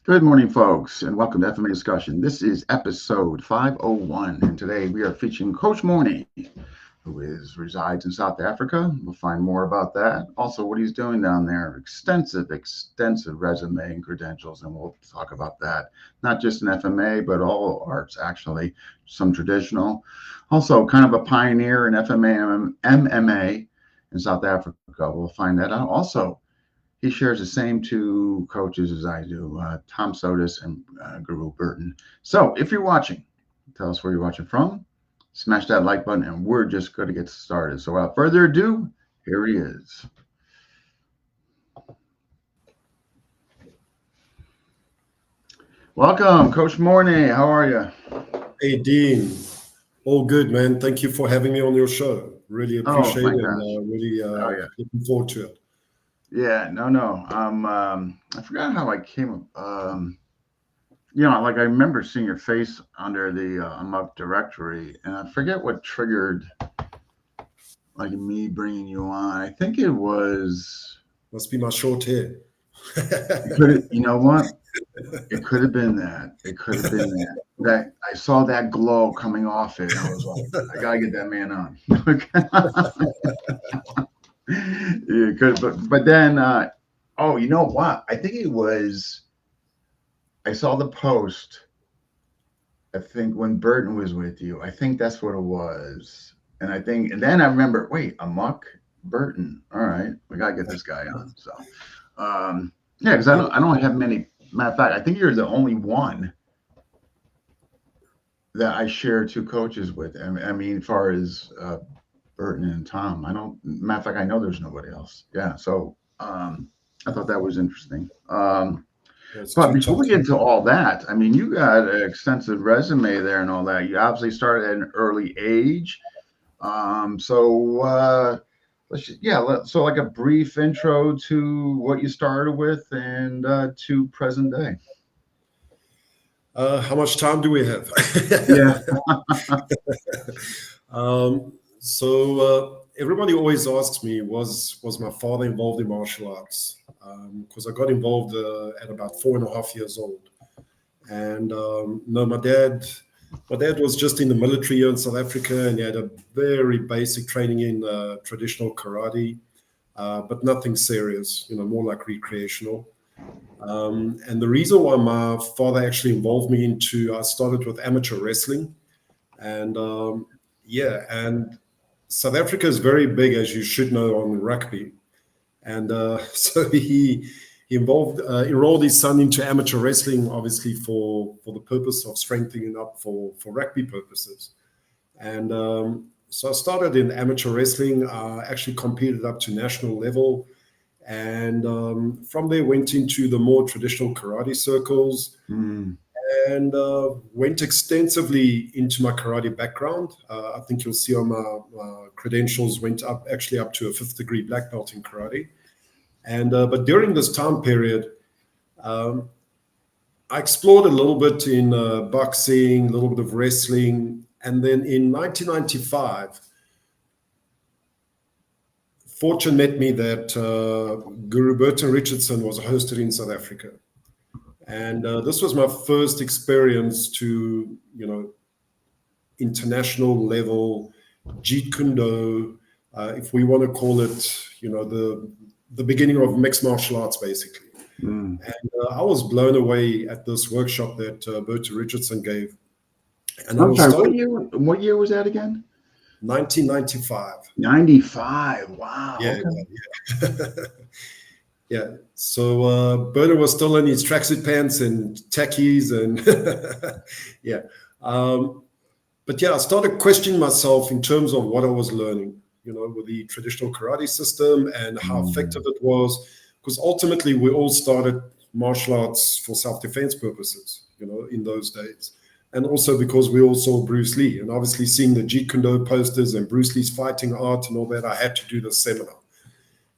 Good morning, folks, and welcome to FMA Discussion. This is episode 501, and today we are featuring Coach Morne, who resides in South Africa. We'll find more about that. Also, what he's doing down there. Extensive resume and credentials, and we'll talk about that. Not just in FMA, but all arts, actually. Some traditional. Also, kind of a pioneer in FMA, MMA in South Africa. We'll find that out. Also, he shares the same two coaches as I do, Tom Sotis and Guru Burton. So if you're watching, tell us where you're watching from. Smash that like button, and we're just going to get started. So without further ado, here he is. Welcome, Coach Morne. How are you? Hey, Dean. All good, man. Thank you for having me on your show. Really appreciate it and really looking forward to it. Yeah, no. I forgot how I came up. Like I remember seeing your face under the Amok directory, and I forget what triggered like me bringing you on. I think it was. Must be my short hair. You know what? It could have been that. It could have been that. That I saw that glow coming off it. I was like, I gotta get that man on. Yeah, good, but then, you know what? I think it was. I saw the post. I think when Burton was with you, I think that's what it was, and then I remember. Wait, Amok Burton. All right, we gotta get this guy on. So, yeah, because I don't have many. Matter of fact, I think you're the only one that I share two coaches with. I mean, as far as Burton and Tom. Matter of fact, I know there's nobody else. Yeah. So I thought that was interesting. But before we get into all that, I mean, you got an extensive resume there and all that. You obviously started at an early age. So like a brief intro to what you started with and to present day. How much time do we have? Yeah. So everybody always asks me, was my father involved in martial arts? Because I got involved at about 4.5 years old. And no, my dad was just in the military here in South Africa, and he had a very basic training in traditional karate, but nothing serious, more like recreational. And the reason why my father actually involved me I started with amateur wrestling. And and South Africa is very big, as you should know, on rugby. And so he enrolled his son into amateur wrestling, obviously for the purpose of strengthening up for rugby purposes. And so I started in amateur wrestling, actually competed up to national level. And from there went into the more traditional karate circles. And went extensively into my karate background. I think you'll see on my credentials went up to a 5th degree black belt in karate. And but during this time period, I explored a little bit in boxing, a little bit of wrestling. And then in 1995, fortune met me that Guru Burton Richardson was hosted in South Africa. And this was my first experience to, international level Jeet Kune Do, if we want to call it, the beginning of mixed martial arts, basically. And I was blown away at this workshop that Burton Richardson gave. And what year was that again? 1995. 95. Wow. Yeah. Okay. Yeah. So Burton was still in his tracksuit pants and tackies and yeah. But yeah, I started questioning myself in terms of what I was learning, with the traditional karate system and how effective it was. Because ultimately we all started martial arts for self-defense purposes, in those days. And also because we all saw Bruce Lee, and obviously seeing the Jeet Kune Do posters and Bruce Lee's fighting art and all that, I had to do this seminar.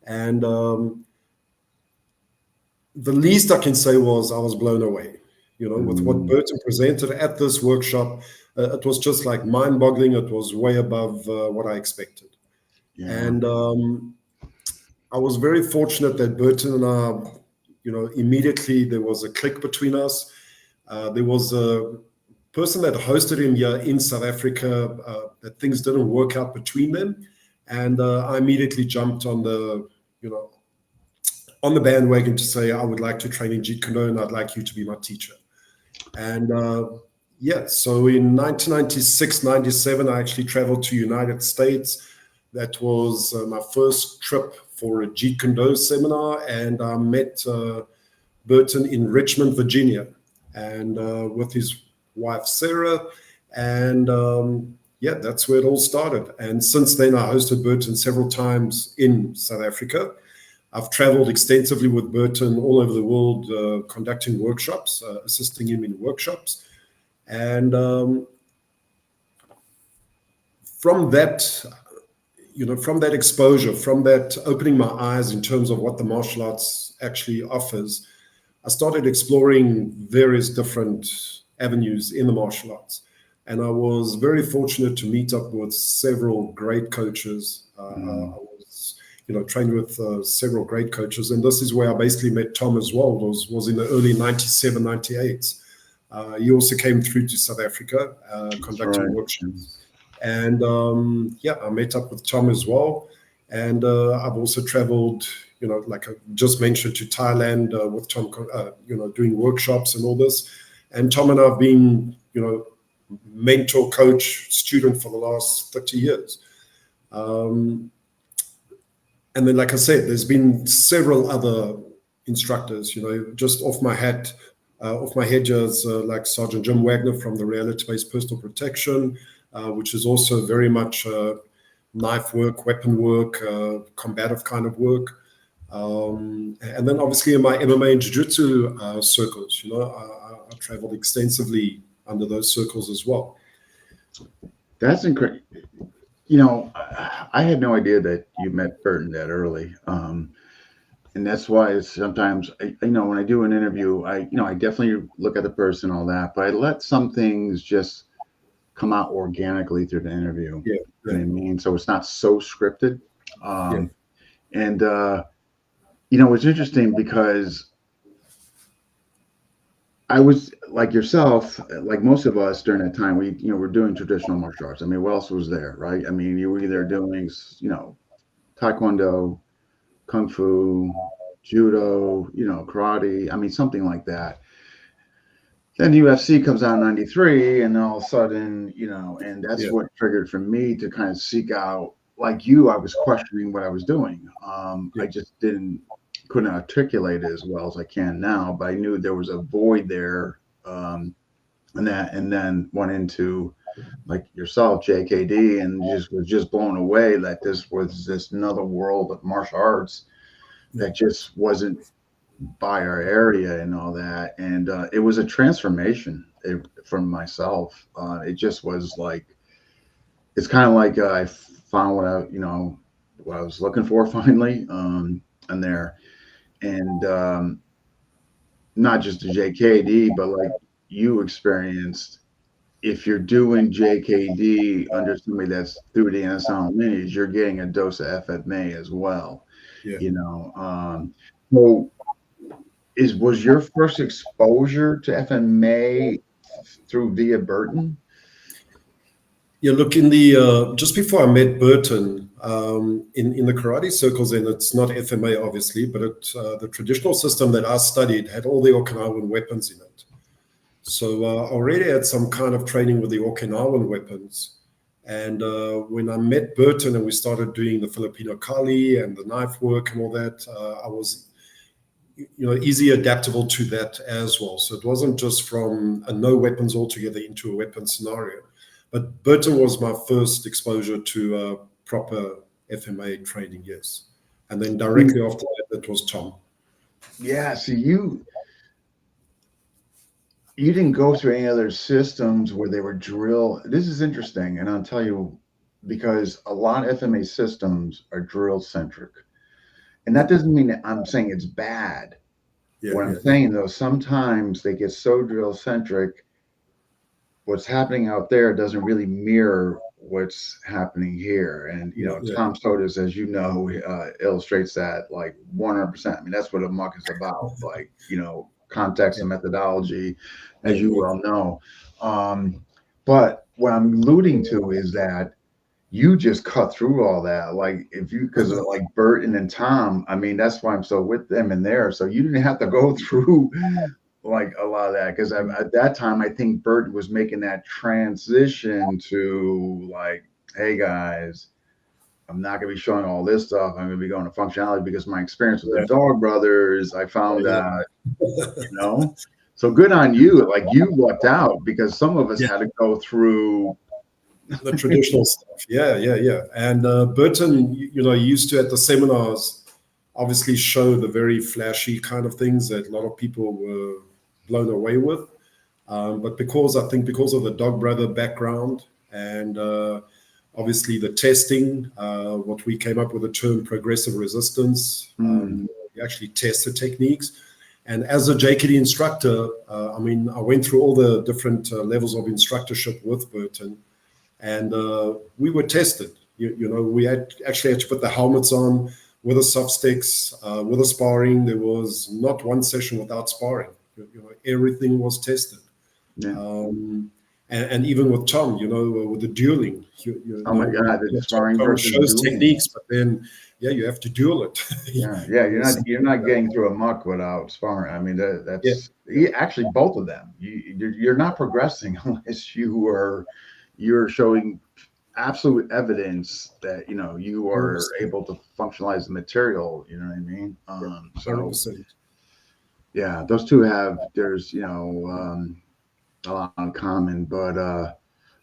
And the least I can say was I was blown away, with what Burton presented at this workshop. It was just like mind-boggling. It was way above what I expected. Yeah. And I was very fortunate that Burton and I immediately there was a click between us. There was a person that hosted him here in South Africa, that things didn't work out between them. And I immediately jumped on the bandwagon to say, I would like to train in Jeet Kune Do and I'd like you to be my teacher. And so in 1996, 97, I actually traveled to United States. That was my first trip for a Jeet Kune Do seminar, and I met Burton in Richmond, Virginia, and with his wife, Sarah. And that's where it all started. And since then, I hosted Burton several times in South Africa. I've traveled extensively with Burton all over the world, conducting workshops, assisting him in workshops. And from that exposure, from that opening my eyes in terms of what the martial arts actually offers, I started exploring various different avenues in the martial arts. And I was very fortunate to meet up with several great coaches. I was trained with several great coaches. And this is where I basically met Tom as well, was in the early 97, 98. He also came through to South Africa, conducting workshops. And I met up with Tom as well. And I've also traveled, like I just mentioned, to Thailand with Tom, doing workshops and all this. And Tom and I have been, mentor, coach, student for the last 30 years. And then, like I said, there's been several other instructors, just off my head, just like Sergeant Jim Wagner from the Reality-Based Personal Protection, which is also very much knife work, weapon work, combative kind of work. And then obviously in my MMA and Jiu-Jitsu circles, I traveled extensively under those circles as well. That's incredible. I had no idea that you met Burton that early. And that's why sometimes, when I do an interview, I definitely look at the person, all that, but I let some things just come out organically through the interview. Yeah. You know what I mean? So it's not so scripted. And, it's interesting because I was like yourself, like most of us during that time, we're doing traditional martial arts. I mean, what else was there, right? I mean, you were either doing, Taekwondo, Kung Fu, Judo, karate. I mean, something like that. Then UFC comes out in 93, and all of a sudden, and that's what triggered for me to kind of seek out, like you, I was questioning what I was doing. I just couldn't articulate it as well as I can now, but I knew there was a void there. And then went into like yourself, JKD, and was just blown away that this was this another world of martial arts that just wasn't by our area and all that. And it was a transformation from myself. It just was like, it's kind of like I found what I was looking for finally, and there. And not just the JKD, but like you experienced, if you're doing JKD under somebody that's through the NSL lineage, you're getting a dose of FMA as well. So was your first exposure to FMA through via Burton? Yeah, look, in the just before I met Burton, in the karate circles, and it's not FMA obviously, but the traditional system that I studied had all the Okinawan weapons in it. So I already had some kind of training with the Okinawan weapons. And when I met Burton and we started doing the Filipino Kali and the knife work and all that, I was easy adaptable to that as well. So it wasn't just from a no weapons altogether into a weapon scenario. But Burton was my first exposure to proper FMA training, yes. And then directly after that, it was Tom. Yeah, so you didn't go through any other systems where they were drill. This is interesting, and I'll tell you, because a lot of FMA systems are drill centric. And that doesn't mean that I'm saying it's bad. What I'm saying, though, sometimes they get so drill centric, what's happening out there doesn't really mirror what's happening here. And Yeah, yeah, Tom Sodas, as you know, illustrates that like 100%. I mean, that's what a muck is about, like context yeah, and methodology, yeah, as you yeah, well know. But what I'm alluding to is that you just cut through all that. Like if you, because of like Burton and Tom, I mean, that's why I'm so with them in there. So you didn't have to go through like a lot of that, because at that time I think Burton was making that transition to like, hey guys, I'm not gonna be showing all this stuff. I'm gonna be going to functionality, because my experience with the yeah, Dog Brothers, I found yeah, that, you know. So good on you. Like you lucked out, because some of us yeah. had to go through. The traditional stuff. Yeah, yeah, yeah. And Burton, used to at the seminars obviously show the very flashy kind of things that a lot of people were blown away with. But I think because of the Dog Brother background and obviously the testing, what we came up with the term progressive resistance, Mm, we actually test the techniques. And as a JKD instructor, I mean, I went through all the different levels of instructorship with Burton, and we were tested. We actually had to put the helmets on with the soft sticks, with the sparring. There was not one session without sparring. Everything was tested. yeah. And even with Tom, with the dueling, Oh my God, the sparring Tom versus shows dueling. techniques, but then, yeah, you have to duel it. Yeah, yeah, you're not Something you're like not that. getting through a muck without sparring. I mean, Yeah, actually both of them. You're not progressing unless you're showing absolute evidence that you are 100%. able to functionalize the material. You know what I mean? Yeah, So 100%. yeah, those two have there's a lot in common, but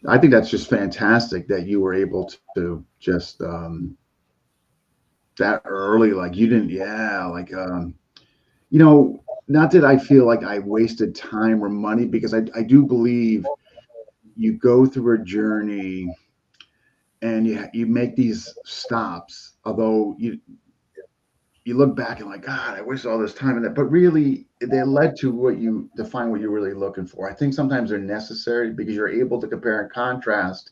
I think that's just fantastic that you were able to just that early, like you didn't, yeah, like not that I feel like I wasted time or money, because I do believe you go through a journey and you make these stops, although you look back and like, God, I wasted all this time in that, but really they led to what you define what you're really looking for. I think sometimes they're necessary, because you're able to compare and contrast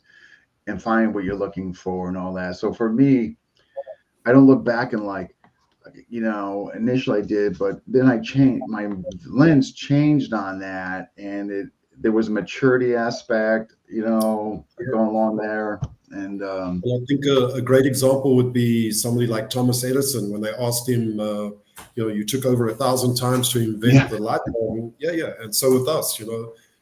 and find what you're looking for and all that. So for me, I don't look back and like, initially I did, but then I changed, my lens changed on that, and there was a maturity aspect, going along there. And Well, I think a great example would be somebody like Thomas Edison when they asked him, you took over 1,000 times to invent yeah, the light bulb. Yeah, yeah. And so with us,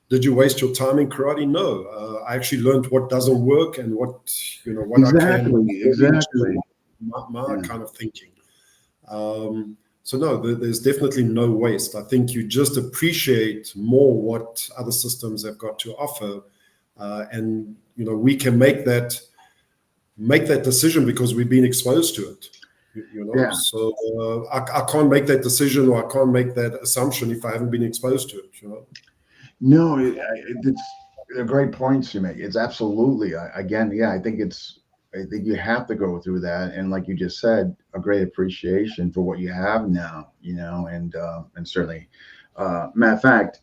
did you waste your time in karate? No. I actually learned what doesn't work and what I can exactly, put into exactly. my Yeah, kind of thinking. So no, there's definitely no waste. I think you just appreciate more what other systems have got to offer, and we can make that decision because we've been exposed to it. yeah. So I can't make that decision, or I can't make that assumption if I haven't been exposed to it. No, it's a great points you make. It's absolutely, again, yeah. I think you have to go through that, and like you just said, a great appreciation for what you have now, and certainly, matter of fact,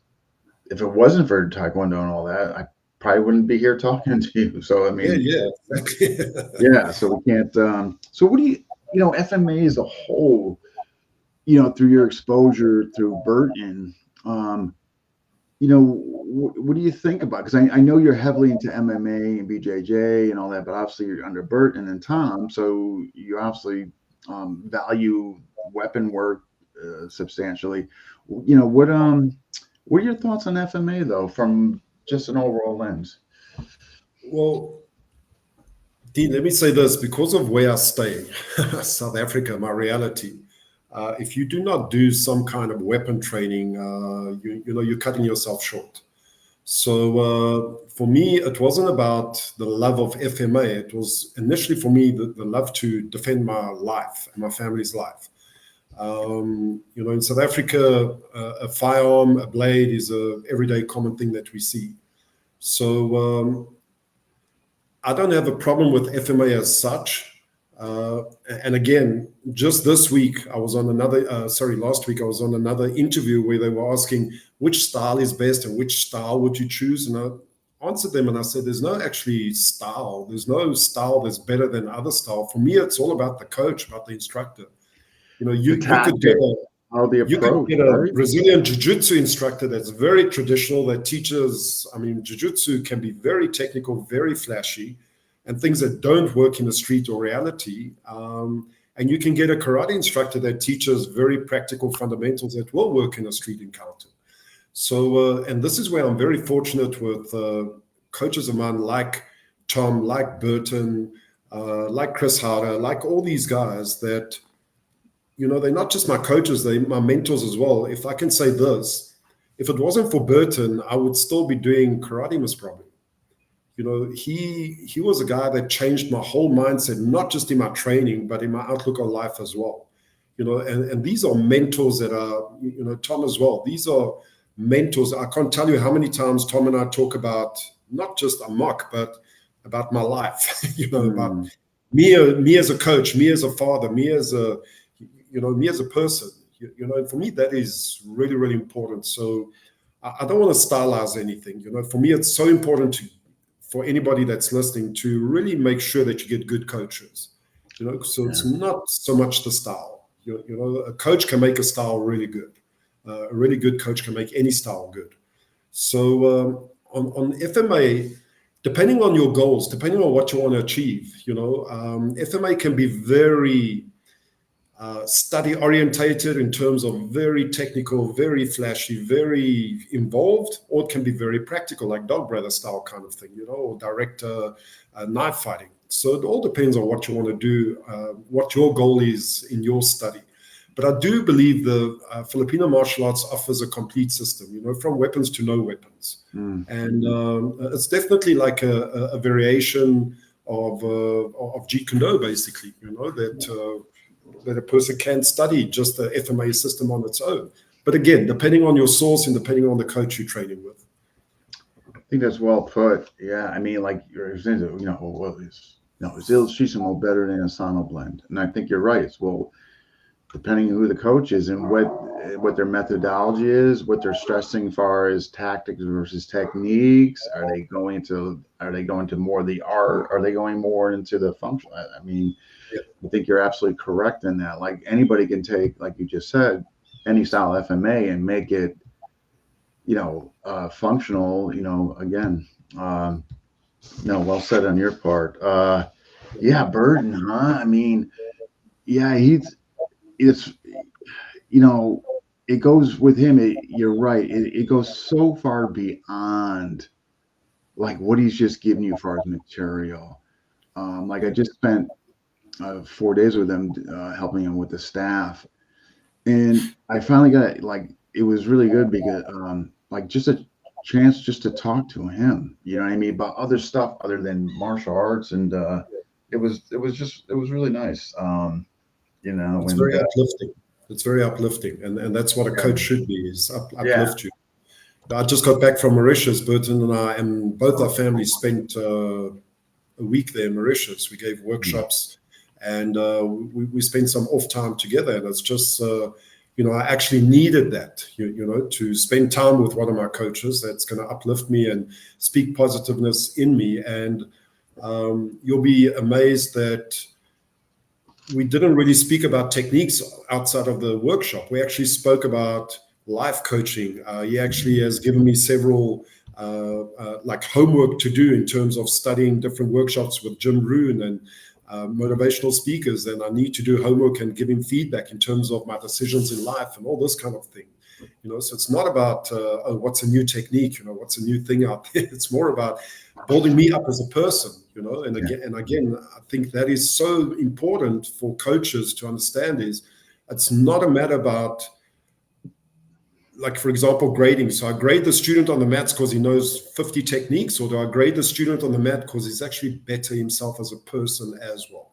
if it wasn't for Taekwondo and all that, I probably wouldn't be here talking to you. So I Yeah, mean, yeah, exactly. yeah. So we can't. So what do FMA as a whole, through your exposure through Burton, um, what do you think about? Because I know you're heavily into MMA and BJJ and all that, but obviously you're under Burton and Tom, so you obviously value weapon work substantially. What are your thoughts on FMA though, from just an overall lens? Well, Dean, let me say this: because of where I stay, South Africa, my reality. If you do not do some kind of weapon training, you're cutting yourself short. So for me, it wasn't about the love of FMA. It was initially for me the love to defend my life and my family's life. In South Africa, a firearm, a blade is a everyday common thing that we see. So I don't have a problem with FMA as such. And again, just this week, I was on last week, I was on another interview where they were asking which style is best and which style would you choose. And answered them and I said, there's no actually style. There's no style that's better than other style. For me, it's all about the coach, about the instructor. You know, The you could tactic, get a how the you could approach, get a right? Brazilian jiu-jitsu instructor that's very traditional, that teaches, I mean, jiu-jitsu can be very technical, very flashy, and things that don't work in the street or reality. And you can get a karate instructor that teaches very practical fundamentals that will work in a street encounter. So, and this is where I'm very fortunate with coaches of mine like Tom, like Burton, like Chris Harder, like all these guys that, you know, they're not just my coaches, they're my mentors as well. If I can say this, if it wasn't for Burton, I would still be doing karate most probably. You know, he was a guy that changed my whole mindset, not just in my training, but in my outlook on life as well. You know, and these are mentors that are, you know, Tom as well. These are mentors. I can't tell you how many times Tom and I talk about not just Amok, but about my life, you know, about me as a coach, me as a father, me as a, you know, me as a person. You know, and for me, that is really, really important. So I don't want to stylize anything. You know, for me, it's so important for anybody that's listening to really make sure that you get good coaches. You know, so it's not so much the style. You know, a coach can make a style really good. A really good coach can make any style good. So on FMA, depending on your goals, depending on what you want to achieve, you know, FMA can be very study orientated in terms of very technical, very flashy, very involved, or it can be very practical, like Dog Brother style kind of thing, you know, or direct knife fighting. So it all depends on what you want to do, what your goal is in your study. But I do believe the Filipino martial arts offers a complete system, you know, from weapons to no weapons. And it's definitely like a variation of Jeet Kune Do, basically, you know, that a person can study just the FMA system on its own. But again, depending on your source and depending on the coach you're training with. I think that's well put. Yeah, I mean, like you're saying, you know, well, is Il Shisimo better than a Sano blend? And I think you're right. It's, well, depending on who the coach is and what their methodology is, what they're stressing as far as tactics versus techniques. Are they going to more of the art? Are they going more into the functional? I mean, I think you're absolutely correct in that. Like anybody can take, like you just said, any style FMA and make it, you know, functional. You know, again, no, well said on your part. Yeah, Burton, huh? I mean, yeah, it's, you know, it goes with him. You're right. It goes so far beyond like what he's just giving you as far as material. Like I just spent 4 days with him, helping him with the staff, and I finally got, like, it was really good because like just a chance just to talk to him. You know what I mean, about other stuff other than martial arts, and it was really nice. You know, It's and very uplifting. It's very uplifting. And that's what a coach should be, is yeah. uplift you. I just got back from Mauritius. Burton and I and both our families spent a week there in Mauritius. We gave workshops and we spent some off time together. And it's just, you know, I actually needed that, you know, to spend time with one of my coaches that's going to uplift me and speak positiveness in me. And you'll be amazed that we didn't really speak about techniques outside of the workshop. We actually spoke about life coaching. He actually has given me several like homework to do in terms of studying different workshops with Jim Rohn and motivational speakers. And I need to do homework and give him feedback in terms of my decisions in life and all this kind of thing. You know, so it's not about oh, what's a new technique, you know, what's a new thing out there. It's more about building me up as a person, you know. And again, I think that is so important for coaches to understand, is it's not a matter about, like, for example, grading. So I grade the student on the mats because he knows 50 techniques, or do I grade the student on the mat because he's actually better himself as a person as well?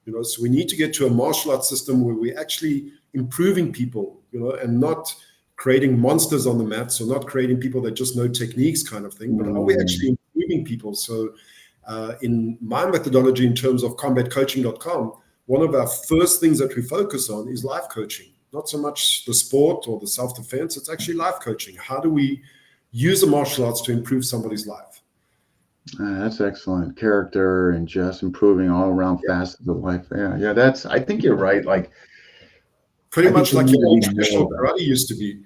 You know, so we need to get to a martial arts system where we're actually improving people, you know, and not creating monsters on the mat. So not creating people that just know techniques kind of thing, but are we actually improving people? So in my methodology, in terms of combatcoaching.com, one of our first things that we focus on is life coaching. Not so much the sport or the self-defense, it's actually life coaching. How do we use the martial arts to improve somebody's life? That's excellent. Character and just improving all around Yeah. facets of life. Yeah, yeah. That's. I think you're right. Like, Pretty I think much we like need your to old be more traditional about. karate used to be.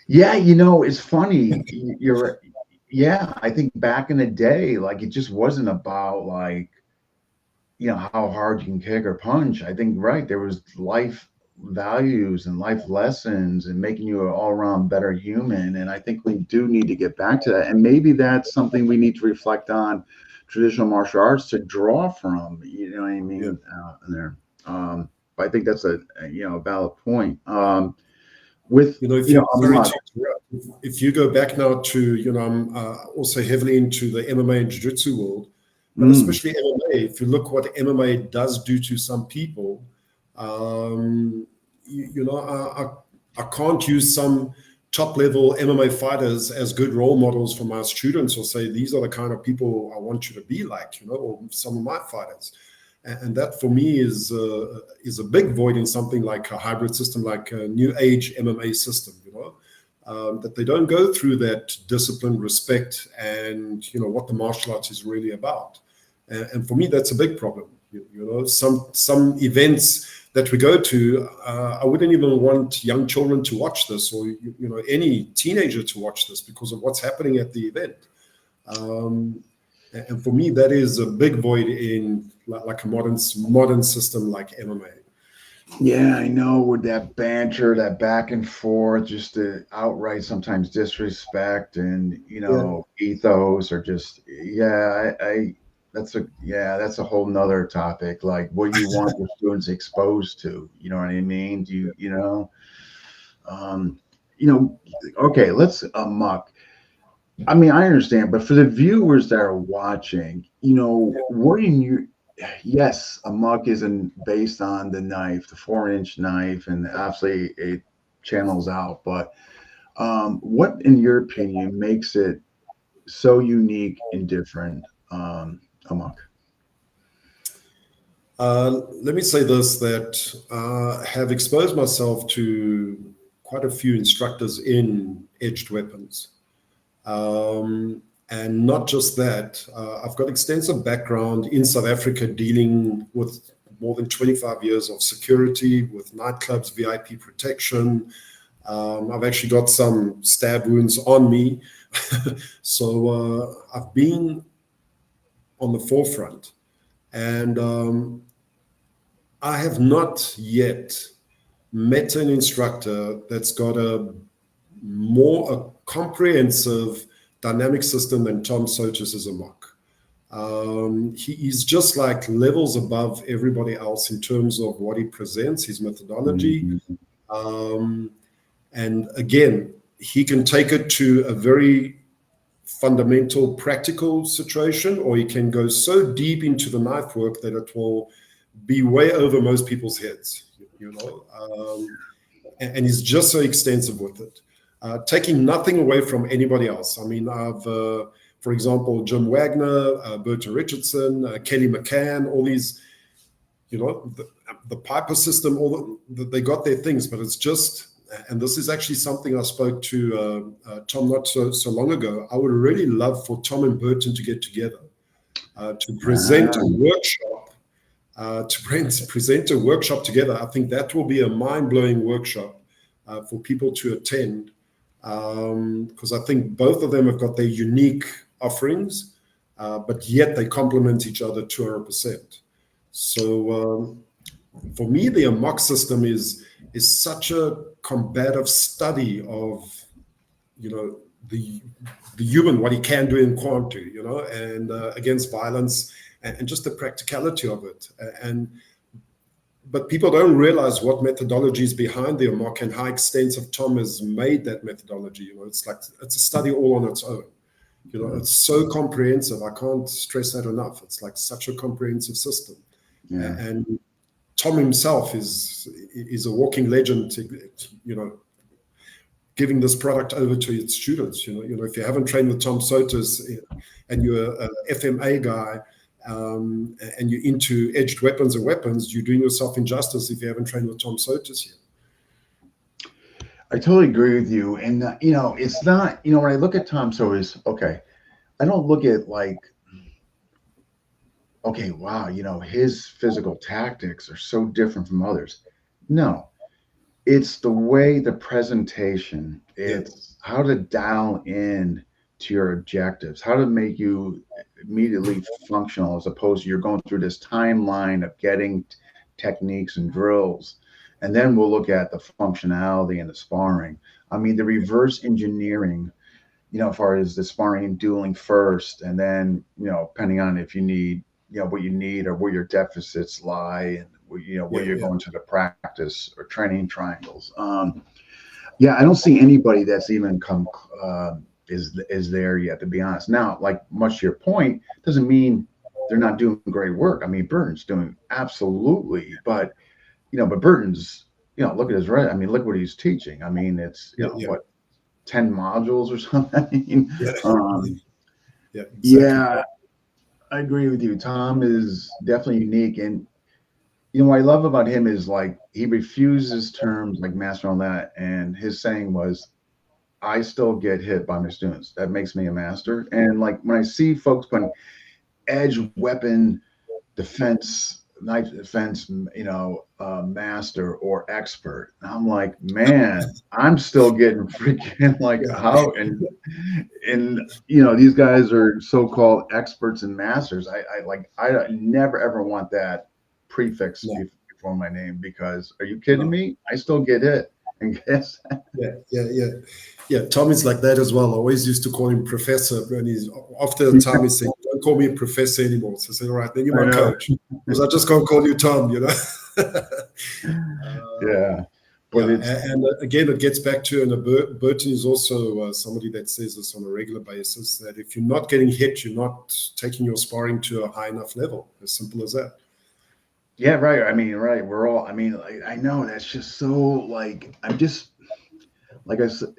Yeah, it's funny. You're. Yeah, I think back in the day, like it just wasn't about like how hard you can kick or punch. I think right there was life values and life lessons and making you an all-around better human. And I think we do need to get back to that. And maybe that's something we need to reflect on traditional martial arts to draw from. You know what I Yeah. mean? There. But I think that's a valid point. With If you, I'm sorry not. to interrupt, if you go back now to, I'm also heavily into the MMA and Jiu-Jitsu world, but Mm, especially MMA, if you look what MMA does do to some people, um, I can't use some top level MMA fighters as good role models for my students or say, these are the kind of people I want you to be like, or some of my fighters. And that for me is a big void in something like a hybrid system, like a new age MMA system. That they don't go through that discipline, respect, and what the martial arts is really about. And for me, that's a big problem. Some events that we go to, I wouldn't even want young children to watch this, or any teenager to watch this because of what's happening at the event. Um, and for me, that is a big void in like a modern system like MMA. Yeah, I know with that banter, that back and forth, just the outright sometimes disrespect and Yeah, ethos or just I that's a whole nother topic. Like what do you want your students exposed to? You know what I mean? Do um you know okay, let's muck. I mean, I understand, but for the viewers that are watching, what in you? Yes, a muck isn't based on the knife, the 4-inch knife, and obviously it channels out. But what, in your opinion, makes it so unique and different? A muck. let me say this: that have exposed myself to quite a few instructors in edged weapons. And not just that, I've got extensive background in South Africa dealing with more than 25 years of security with nightclubs, VIP protection. I've actually got some stab wounds on me. So I've been on the forefront. And I have not yet met an instructor that's got a comprehensive dynamic system than Tom Sotis as a mock. He is just like levels above everybody else in terms of what he presents, his methodology. Mhm. Um, and again, he can take it to a very fundamental practical situation, or he can go so deep into the knife work that it will be way over most people's heads, and he's just so extensive with it, taking nothing away from anybody else. I mean, for example, Jim Wagner, Berta Richardson, Kelly McCann, all these, the Piper system, they got their things, but it's just, and this is actually something I spoke to Tom not so long ago. I would really love for Tom and Burton to get together to present a Ah, workshop present a workshop together. I think that will be a mind-blowing workshop for people to attend, because I think both of them have got their unique offerings, but yet they complement each other 200%. So for me, the Amok system is such a combative study of the the human, what he can do and can't do, and against violence, and just the practicality of it. And but people don't realize what methodology is behind the Amok and how extensive Tom has made that methodology. It's like it's a study all on its own. It's so comprehensive. I can't stress that enough. It's like such a comprehensive system. yeah. And Tom himself is a walking legend. Giving this product over to its students. If you haven't trained with Tom Sotis and you're a FMA guy, and you're into edged weapons and weapons, you're doing yourself injustice if you haven't trained with Tom Sotis yet. I totally agree with you. And it's not, when I look at Tom Sawyer's, okay, I don't look at like, okay, wow, his physical tactics are so different from others. No, it's the way the presentation, Yeah, it's how to dial in to your objectives, how to make you immediately functional as opposed to you're going through this timeline of getting techniques and drills. And then we'll look at the functionality and the sparring. I mean, the reverse engineering, as far as the sparring and dueling first, and then, depending on if you need, what you need or where your deficits lie, and where yeah, you're yeah, going to the practice or training triangles. Yeah, I don't see anybody that's even come is there yet, to be honest. Now, like much to your point, doesn't mean they're not doing great work. I mean, Burton's doing absolutely, but Burton's, look at his I mean, look what he's teaching. I mean, it's yeah, yeah, what, 10 modules or something. I mean, yeah, um, yeah, exactly. yeah, I agree with you. Tom is definitely unique, and what I love about him is like he refuses terms like master and all that, and his saying was, "I still get hit by my students. That makes me a master." And like when I see folks putting edge weapon defense, knife defense, master or expert, I'm like, man, I'm still getting freaking like Yeah, how and these guys are so-called experts and masters. I never ever want that prefix no, before my name, because are you kidding no. me? I still get it. And guess Yeah, yeah, yeah. Yeah, Tom is like that as well. I always used to call him professor, and he's after a time he said, "Don't call me a professor anymore." So I said, "All right, then you're I my know. coach, because I just can't call you Tom." Yeah, but Yeah, it's and again, it gets back to, and Burton is also somebody that says this on a regular basis, that if you're not getting hit, you're not taking your sparring to a high enough level. As simple as that. yeah, right. I mean, right. We're all. I mean, like, I know that's just so like I'm just like I said.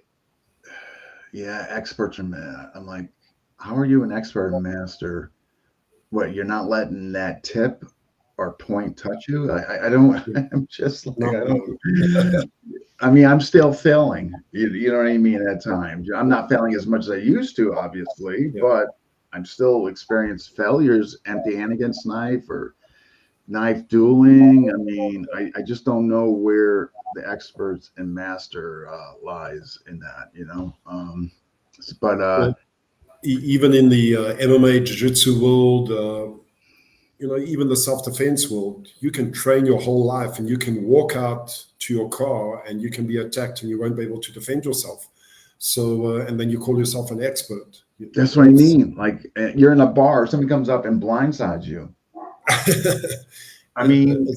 Yeah, experts are mad. I'm like, how are you an expert and master? What, you're not letting that tip or point touch you? I don't. Yeah. I'm just like No, I no, don't. I mean, I'm still failing. You know what I mean? At times, I'm not failing as much as I used to, obviously, yeah, but I'm still experiencing failures, empty hand against knife or knife dueling. I mean, I just don't know where the experts and master lies in that. But well, even in the MMA jiu-jitsu world, even the self-defense world, you can train your whole life and you can walk out to your car and you can be attacked and you won't be able to defend yourself. So, and then you call yourself an expert. that's what I mean. Like you're in a bar, somebody comes up and blindsides you. I Yeah, mean,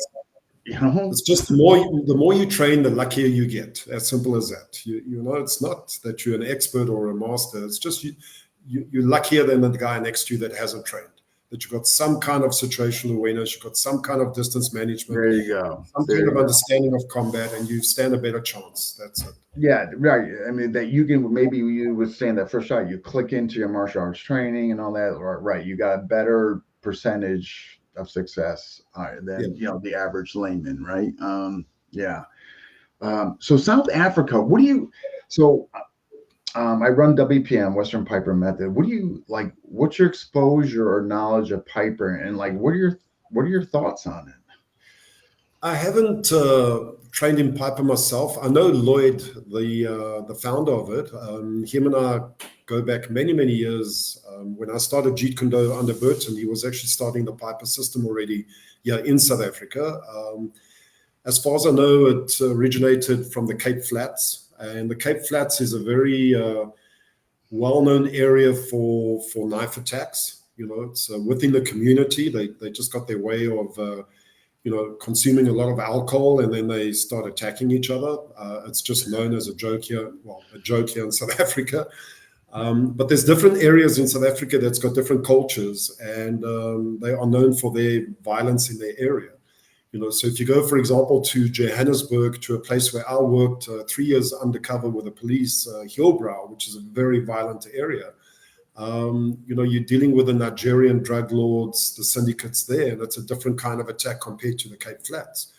you know, it's just the more you train, the luckier you get. As simple as that. It's not that you're an expert or a master. It's just you're luckier than the guy next to you that hasn't trained. That you've got some kind of situational awareness, you've got some kind of distance management, there you go. some There kind of you go. understanding of combat, and you stand a better chance. That's it. Yeah, right. I mean, that you can, maybe you were saying that first shot, you click into your martial arts training and all that, or right, you got a better percentage of success Yeah. than the average layman, right? Yeah. So South Africa, what do you? So I run WPM, Western Piper Method. What do you like? What's your exposure or knowledge of Piper, and like, what are your thoughts on it? I haven't trained in Piper myself. I know Lloyd, the founder of it. Him and I go back many, many years. When I started Jeet Kune Do under Burton, he was actually starting the Piper system already here in South Africa. As far as I know, it originated from the Cape Flats, and the Cape Flats is a very well-known area for knife attacks. It's within the community. They just got their way of consuming a lot of alcohol, and then they start attacking each other. It's just known as a joke here. Well, a joke here in South Africa. But there's different areas in South Africa that's got different cultures, and they are known for their violence in their area. So if you go, for example, to Johannesburg, to a place where I worked 3 years undercover with the police, Hillbrow, which is a very violent area, you're dealing with the Nigerian drug lords, the syndicates there, and it's a different kind of attack compared to the Cape Flats.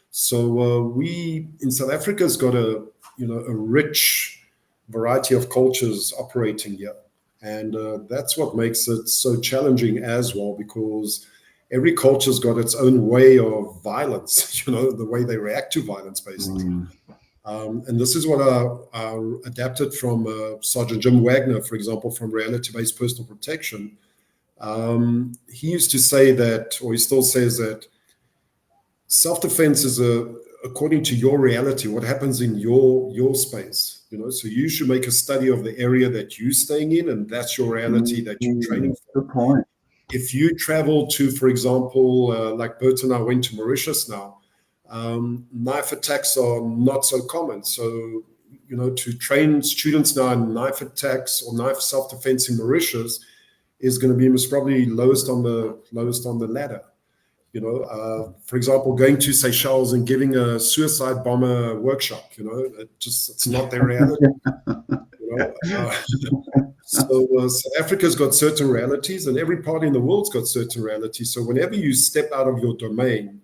So we in South Africa's got a rich variety of cultures operating here, And that's what makes it so challenging as well, because every culture's got its own way of violence, the way they react to violence, basically. Mm. And this is what I adapted from Sergeant Jim Wagner, for example, from Reality-Based Personal Protection. He used to say that, or he still says that, self-defense is according to your reality, what happens in your space. So you should make a study of the area that you're staying in, and that's your reality that you're training for. Good point. If you travel to, for example, like Bert and I went to Mauritius now, knife attacks are not so common. So, to train students now in knife attacks or knife self-defense in Mauritius is going to be most probably lowest on the ladder. For example, going to Seychelles and giving a suicide bomber workshop, it's not their reality. So South Africa's got certain realities, and every part in the world's got certain realities. So whenever you step out of your domain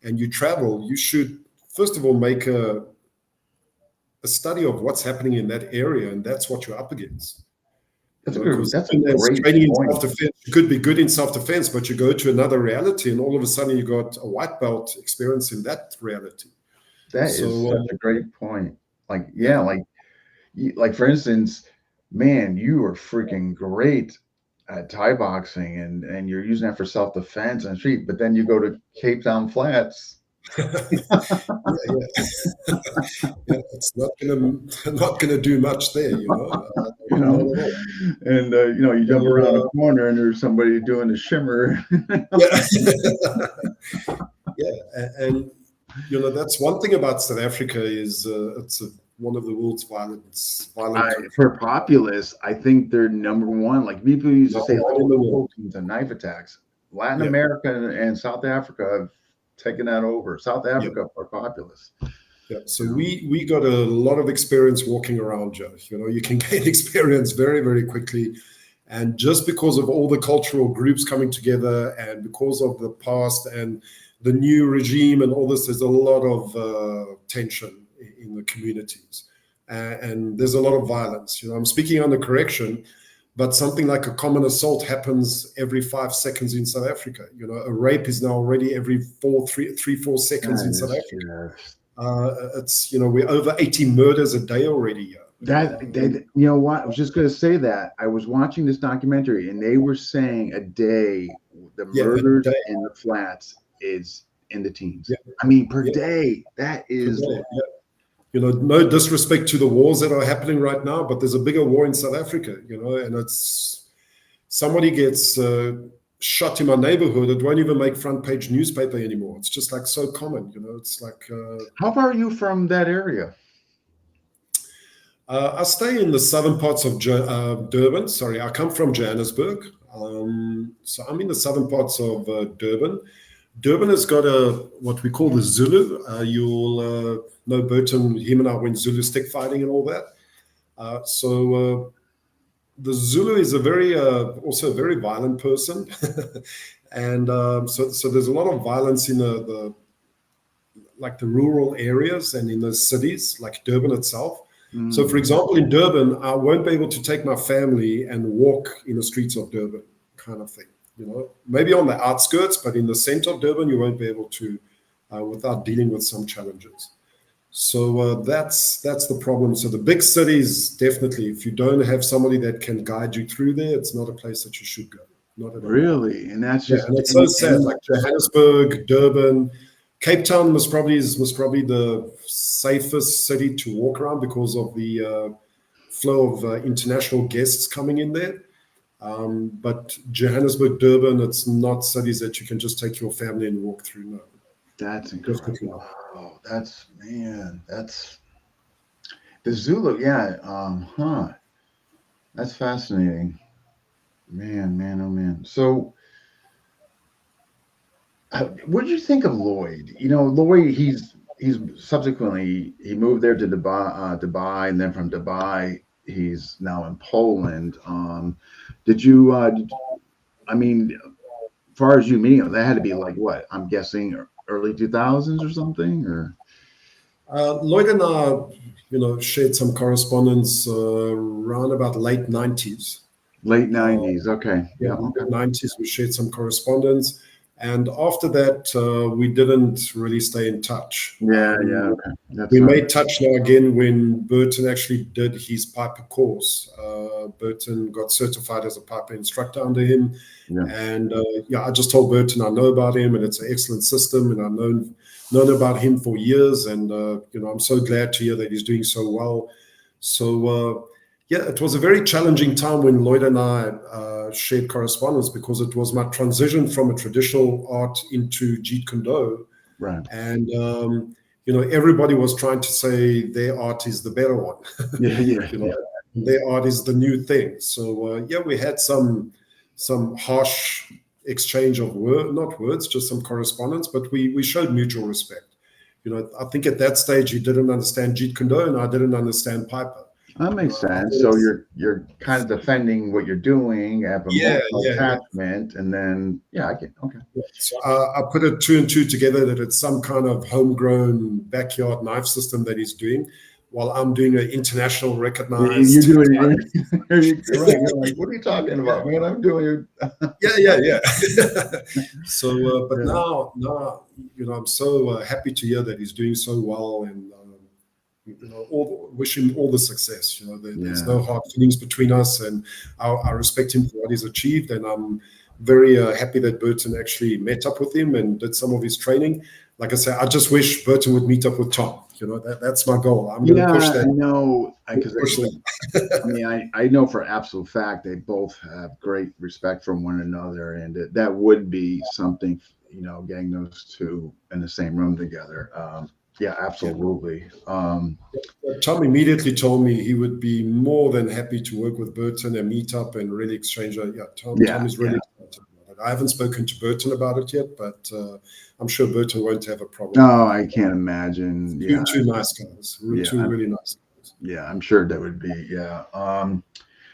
and you travel, you should first of all make a study of what's happening in that area, and that's what you're up against. That's a great training in point. self-defense. You could be good in self-defense, but you go to another reality, and all of a sudden you got a white belt experience in that reality. That is such a great point. Like, yeah, like for instance, man, you are freaking great at Thai boxing, and you're using that for self-defense and street, but then you go to Cape Town Flats. It's not gonna do much there, And you jump around a corner and there's somebody doing a shimmer. And that's one thing about South Africa is it's one of the world's violent for populace. I think they're number one. Like people used to say, the knife attacks. Latin America and South Africa have taken that over. South Africa for populace. Yeah, so we got a lot of experience walking around, Joe. You can gain experience very, very quickly. And just because of all the cultural groups coming together and because of the past and the new regime and all this, there's a lot of tension in the communities. And there's a lot of violence. I'm speaking under correction, but something like a common assault happens every 5 seconds in South Africa. A rape is now already every 4 seconds in South Africa. It's we're over 80 murders a day already. What I was just going to say that I was watching this documentary and they were saying a day the murders in the flats is in the teens. I mean per day. That is no disrespect to the wars that are happening right now, but there's a bigger war in South Africa, and it's somebody gets shot in my neighborhood. It won't even make front page newspaper anymore. It's just like so common, it's like. How far are you from that area? I stay in the southern parts of Durban. Sorry, I come from Johannesburg. So I'm in the southern parts of Durban. Durban has got what we call the Zulu. You'll know Burton, him and I went Zulu stick fighting and all that. So the Zulu is also a very violent person. And so there's a lot of violence in the rural areas and in the cities, like Durban itself. So, for example, in Durban, I won't be able to take my family and walk in the streets of Durban, kind of thing. Maybe on the outskirts, but in the center of Durban, you won't be able to without dealing with some challenges. So that's the problem. So the big cities, definitely, if you don't have somebody that can guide you through there, it's not a place that you should go. Not at all. Really? And that's just and it's so sad. Like Johannesburg, Durban, Cape Town was probably the safest city to walk around because of the flow of international guests coming in there. But Johannesburg, Durban, it's not cities that you can just take your family and walk through. No. That's incredible. Wow, that's the Zulu. Yeah. That's fascinating. Man, oh man. So what did you think of Lloyd? Lloyd, he's subsequently he moved there to Dubai, and then from Dubai he's now in Poland. I mean, as far as you meeting him, that had to be like what? I'm guessing early 2000s or something, or Lloyd and I, shared some correspondence around about late 90s. Late 90s. Okay. Yeah, Yeah. in Okay. the 90s, we shared some correspondence. And after that, we didn't really stay in touch. Yeah. Yeah. Okay. That's We not. made touch now again when Burton actually did his Piper course. Burton got certified as a Piper instructor under him. Yeah. And yeah, I just told Burton I know about him and it's an excellent system. And I've known about him for years. And, I'm so glad to hear that he's doing so well. So, yeah, it was a very challenging time when Lloyd and I shared correspondence because it was my transition from a traditional art into Jeet Kune Do. Right. And, everybody was trying to say their art is the better one. Yeah. Yeah. you know, Yeah. their art is the new thing. So, yeah, we had some harsh exchange of not words, just some correspondence, but we showed mutual respect. I think at that stage he didn't understand Jeet Kune Do and I didn't understand Piper. That makes I thought sense. it So was, you're kind of defending what you're doing, have yeah, emotional yeah, yeah. attachment, and then yeah, I get okay. So I put it two and two together that it's some kind of homegrown backyard knife system that he's doing, while I'm doing an international You're recognized. doing it. You're right. You're like, what are you talking about, man? I'm doing Yeah. So, but it. now, I'm so happy to hear that he's doing so well, and wish him all the success. There's Yeah. no hard feelings between us, and I respect him for what he's achieved, and I'm very happy that Burton actually met up with him and did some of his training. Like I say, I just wish Burton would meet up with Tom. That's my goal. I'm going to push Yeah, that. I know. Because Push that. I mean, I know for absolute fact they both have great respect from one another, and that would be something, getting those two in the same room together. Yeah, absolutely. Tom immediately told me he would be more than happy to work with Burton and meet up and really exchange. Tom is really excited about it. I haven't spoken to Burton about it yet, but I'm sure Burton won't have a problem. No, I can't imagine. Yeah, Two nice guys. yeah, Two really nice guys. yeah. I'm sure that would be. Yeah.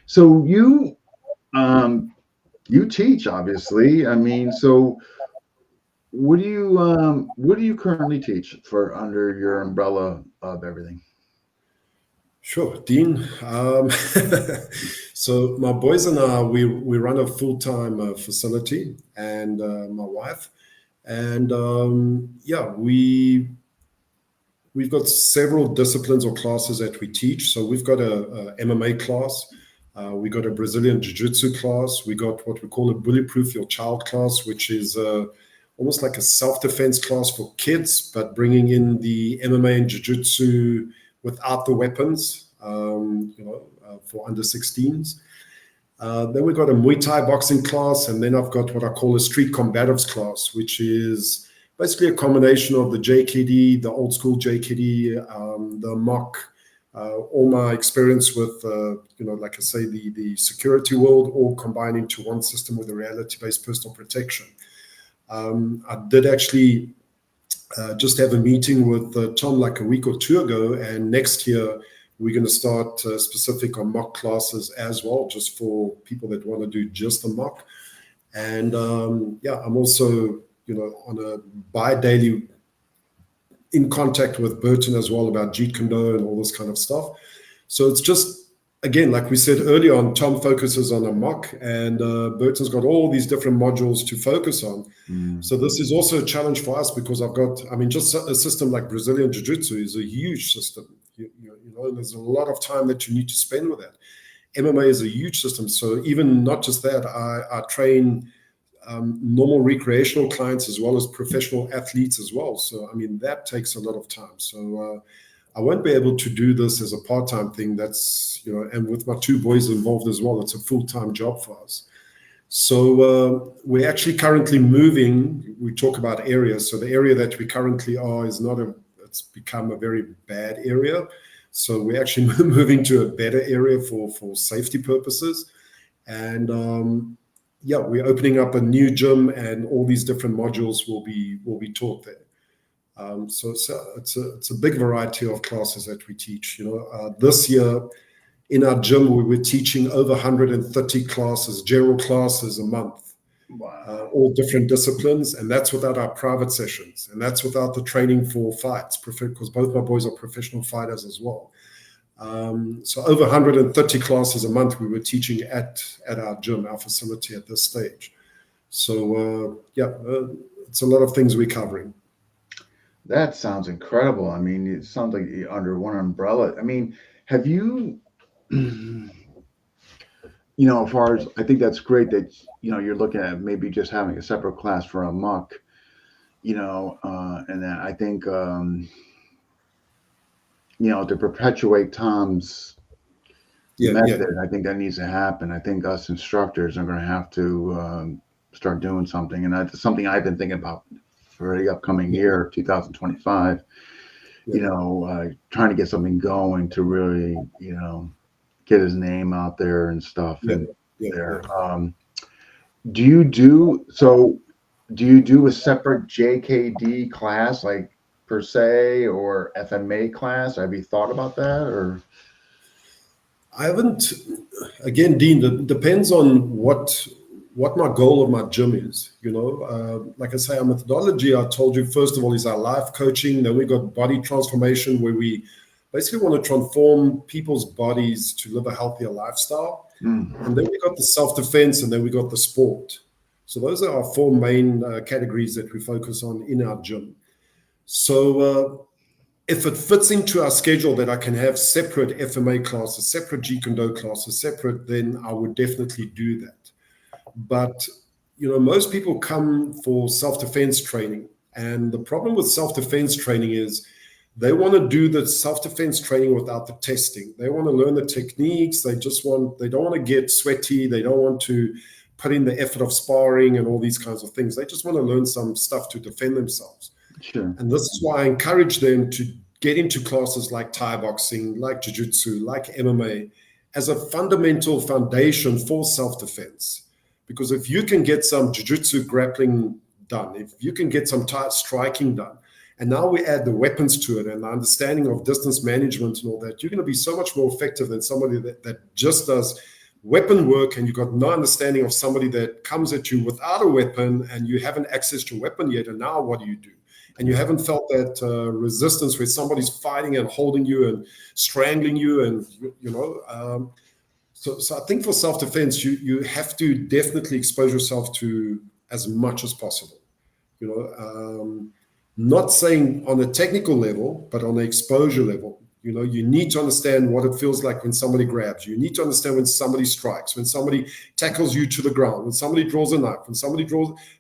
So you teach, obviously. I mean, so what do you currently teach for under your umbrella of everything? Sure, Dean. So my boys and I, we run a full-time facility, and my wife, and yeah, we've got several disciplines or classes that we teach. So we've got a MMA class, we got a Brazilian Jiu-Jitsu class, we got what we call a Bulletproof Your Child class, which is almost like a self-defense class for kids, but bringing in the MMA and Jiu-Jitsu without the weapons, for under 16s. Then we've got a Muay Thai boxing class, and then I've got what I call a street combatives class, which is basically a combination of the JKD, the old school JKD, the mock, all my experience with, like I say, the security world, all combined into one system with a reality-based personal protection. I did actually just have a meeting with Tom like a week or two ago, and next year we're going to start specific on mock classes as well, just for people that want to do just the mock. And yeah, I'm also, on a bi-daily in contact with Burton as well about Jeet Kune Do and all this kind of stuff. So it's just, again, like we said earlier on, Tom focuses on a mock, and Burton's got all these different modules to focus on. So this is also a challenge for us because just a system like Brazilian Jiu-Jitsu is a huge system. There's a lot of time that you need to spend with that. MMA is a huge system. So even not just that, I train normal recreational clients as well as professional athletes as well. So, that takes a lot of time. So I won't be able to do this as a part-time thing. That's, and with my two boys involved as well, it's a full-time job for us. So we're actually currently moving. We talk about areas. So the area that we currently are is it's become a very bad area. So we're actually moving to a better area for safety purposes. And yeah, we're opening up a new gym, and all these different modules will be taught there. So it's a big variety of classes that we teach. This year in our gym, we were teaching over 130 classes, general classes a month. Wow. All different disciplines, and that's without our private sessions, and that's without the training for fights, because both my boys are professional fighters as well. So over 130 classes a month we were teaching at our gym, our facility at this stage. So it's a lot of things we're covering. That sounds incredible. I mean, it sounds like you're under one umbrella. I mean, have you, as far as I think that's great that you're looking at maybe just having a separate class for a muck, and then I think to perpetuate Tom's method, I think that needs to happen. I think us instructors are going to have to start doing something, and that's something I've been thinking about for the upcoming year, 2025. Trying to get something going to really, get his name out there and stuff. Do you do a separate JKD class, like per se, or FMA class? Have you thought about that, or? I haven't. Again, Dean, it depends on what my goal of my gym is. Like I say, our methodology, I told you, first of all, is our life coaching. Then we got body transformation, where we basically want to transform people's bodies to live a healthier lifestyle. And then we got the self-defense, and then we got the sport. So those are our four main categories that we focus on in our gym. So if it fits into our schedule that I can have separate FMA classes, separate Jeet Kune Do classes, separate, then I would definitely do that. But, most people come for self-defense training. And the problem with self-defense training is they want to do the self-defense training without the testing. They want to learn the techniques. They don't want to get sweaty. They don't want to put in the effort of sparring and all these kinds of things. They just want to learn some stuff to defend themselves. Sure. And this is why I encourage them to get into classes like Thai boxing, like Jiu-Jitsu, like MMA, as a fundamental foundation for self-defense. Because if you can get some Jiu-Jitsu grappling done, if you can get some Thai striking done, and now we add the weapons to it and the understanding of distance management and all that, you're going to be so much more effective than somebody that just does weapon work, and you've got no understanding of somebody that comes at you without a weapon and you haven't accessed your weapon yet, and now what do? And you haven't felt that resistance where somebody's fighting and holding you and strangling you, and so I think for self-defense you have to definitely expose yourself to as much as possible. Not saying on a technical level, but on the exposure level. You need to understand what it feels like when somebody grabs you. You need to understand when somebody strikes, when somebody tackles you to the ground, when somebody draws a knife,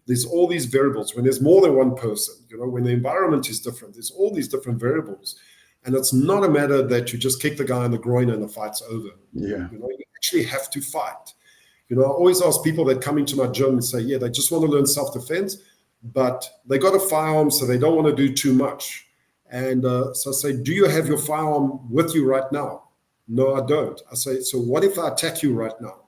there's all these variables. When there's more than one person, when the environment is different, there's all these different variables. And it's not a matter that you just kick the guy in the groin and the fight's over. Yeah. You actually have to fight. I always ask people that come into my gym and say, they just want to learn self-defense, but they got a firearm, so they don't want to do too much. And so I say, do you have your firearm with you right now? No, I don't. I say, so what if I attack you right now?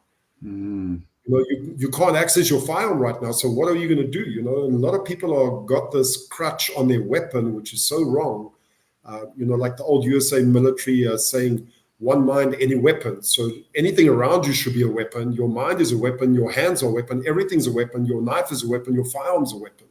You can't access your firearm right now. So what are you going to do? And a lot of people are got this crutch on their weapon, which is so wrong. Like the old USA military saying, one mind, any weapon. So anything around you should be a weapon. Your mind is a weapon. Your hands are a weapon. Everything's a weapon. Your knife is a weapon. Your firearm's a weapon.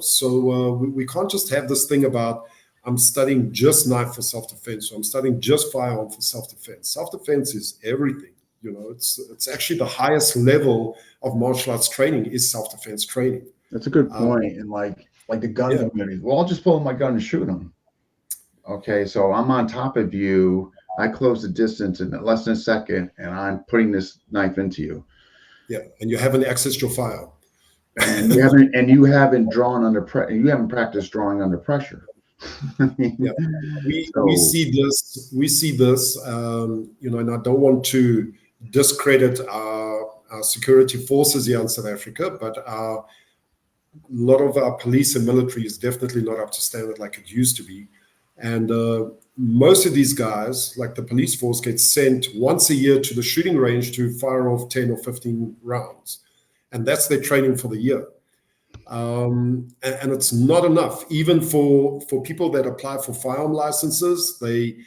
So we can't just have this thing about I'm studying just knife for self-defense, or I'm studying just firearm for self-defense. Self-defense is everything. It's actually the highest level of martial arts training is self-defense training. That's a good point. And like the gun community, well, I'll just pull my gun and shoot them. Okay, so I'm on top of you. I close the distance in less than a second, and I'm putting this knife into you. Yeah, and you haven't accessed your firearm. And you haven't drawn under pressure. You haven't practiced drawing under pressure. We see this. And I don't want to discredit our security forces here in South Africa, but a lot of our police and military is definitely not up to standard like it used to be. And most of these guys, like the police force, get sent once a year to the shooting range to fire off 10 or 15 rounds. And that's their training for the year. And it's not enough. Even for people that apply for firearm licenses, they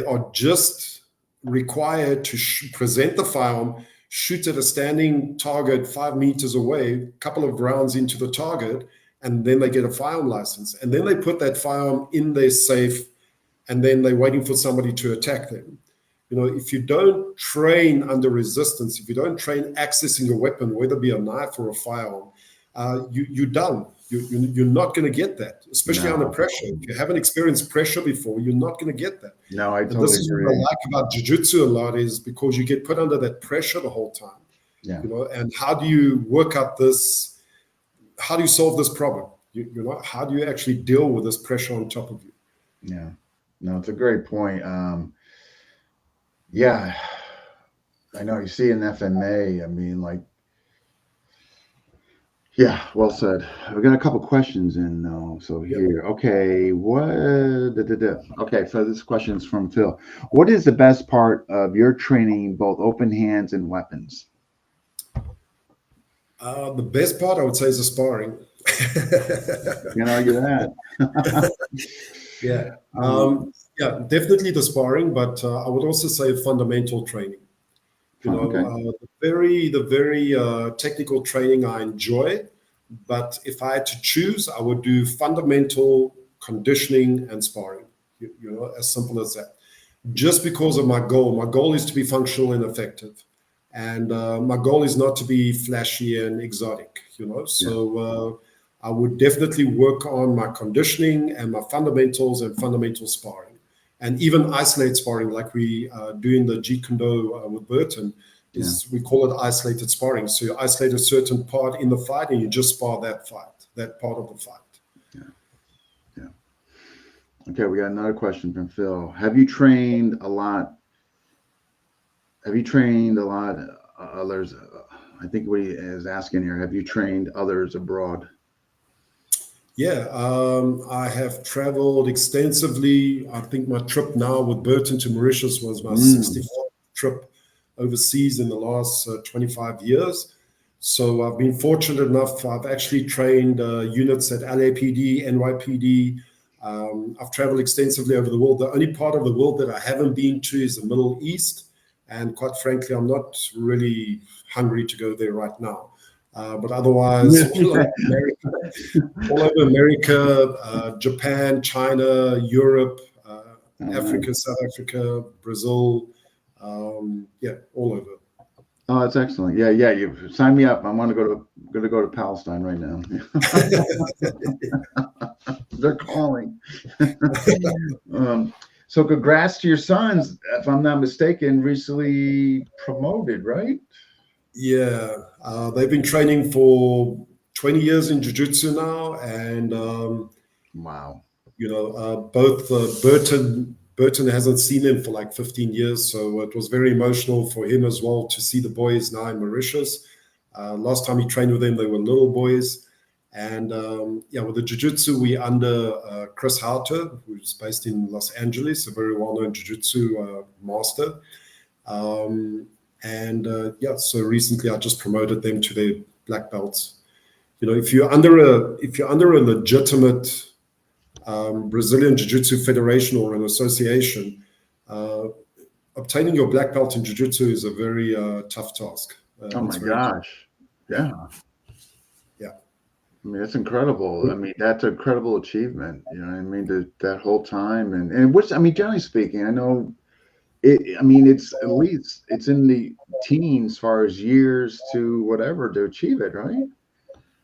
are just required to present the firearm, shoot at a standing target 5 meters away, a couple of rounds into the target, and then they get a firearm license. And then they put that firearm in their safe and then they're waiting for somebody to attack them. If you don't train under resistance, if you don't train accessing a weapon, whether it be a knife or a firearm, you're done. You're not going to get that, especially under pressure. If you haven't experienced pressure before, you're not going to get that. No, I And totally this is agree. what I like about jiu-jitsu a lot, is because you get put under that pressure the whole time. Yeah. And how do you work out this? How do you solve this problem? How do you actually deal with this pressure on top of you? Yeah. No, it's a great point. Yeah, I know you see in FMA, I mean, like, yeah, well said. We got a couple questions in though. So here, okay, okay, so this question's from Phil. What is the best part of your training, both open hands and weapons? The best part, I would say, is the sparring. Can't argue that. Yeah. Yeah, definitely the sparring, but I would also say fundamental training. The very technical training I enjoy, but if I had to choose, I would do fundamental conditioning and sparring. As simple as that. Just because of my goal. My goal is to be functional and effective, and my goal is not to be flashy and exotic. So I would definitely work on my conditioning and my fundamentals and fundamental sparring, and even isolate sparring like we do in the Jeet Kune Do with Burton. We call it isolated sparring. So you isolate a certain part in the fight and you just spar that part of the fight. Yeah. Okay, we got another question from Phil. Have you trained a lot others? I think what he is asking here, have you trained others abroad? Yeah, I have traveled extensively. I think my trip now with Burton to Mauritius was my 64th trip overseas in the last 25 years. So I've been fortunate enough. I've actually trained units at LAPD, NYPD. I've traveled extensively over the world. The only part of the world that I haven't been to is the Middle East. And quite frankly, I'm not really hungry to go there right now. But otherwise, all over America, Japan, China, Europe, Africa, South Africa, Brazil, all over. Oh, that's excellent. Yeah, you sign me up. I want to go to Palestine right now. They're calling. So congrats to your sons, if I'm not mistaken, recently promoted, right? Yeah, they've been training for 20 years in jiu-jitsu now, and wow. Both Burton hasn't seen him for like 15 years, so it was very emotional for him as well to see the boys now in Mauritius. Last time he trained with them, they were little boys. And with the jiu-jitsu, we under Chris Houter, who's based in Los Angeles, a very well-known jiu-jitsu master. So recently I just promoted them to their black belts. If you're under a legitimate Brazilian Jiu-Jitsu Federation or an association, obtaining your black belt in Jiu-Jitsu is a very tough task. Oh my gosh. Yeah. I mean, that's incredible. I mean, that's an incredible achievement. You know what I mean? That whole time. And which, I mean, generally speaking, I know it's at least it's in the teens as far as years to whatever to achieve it, right?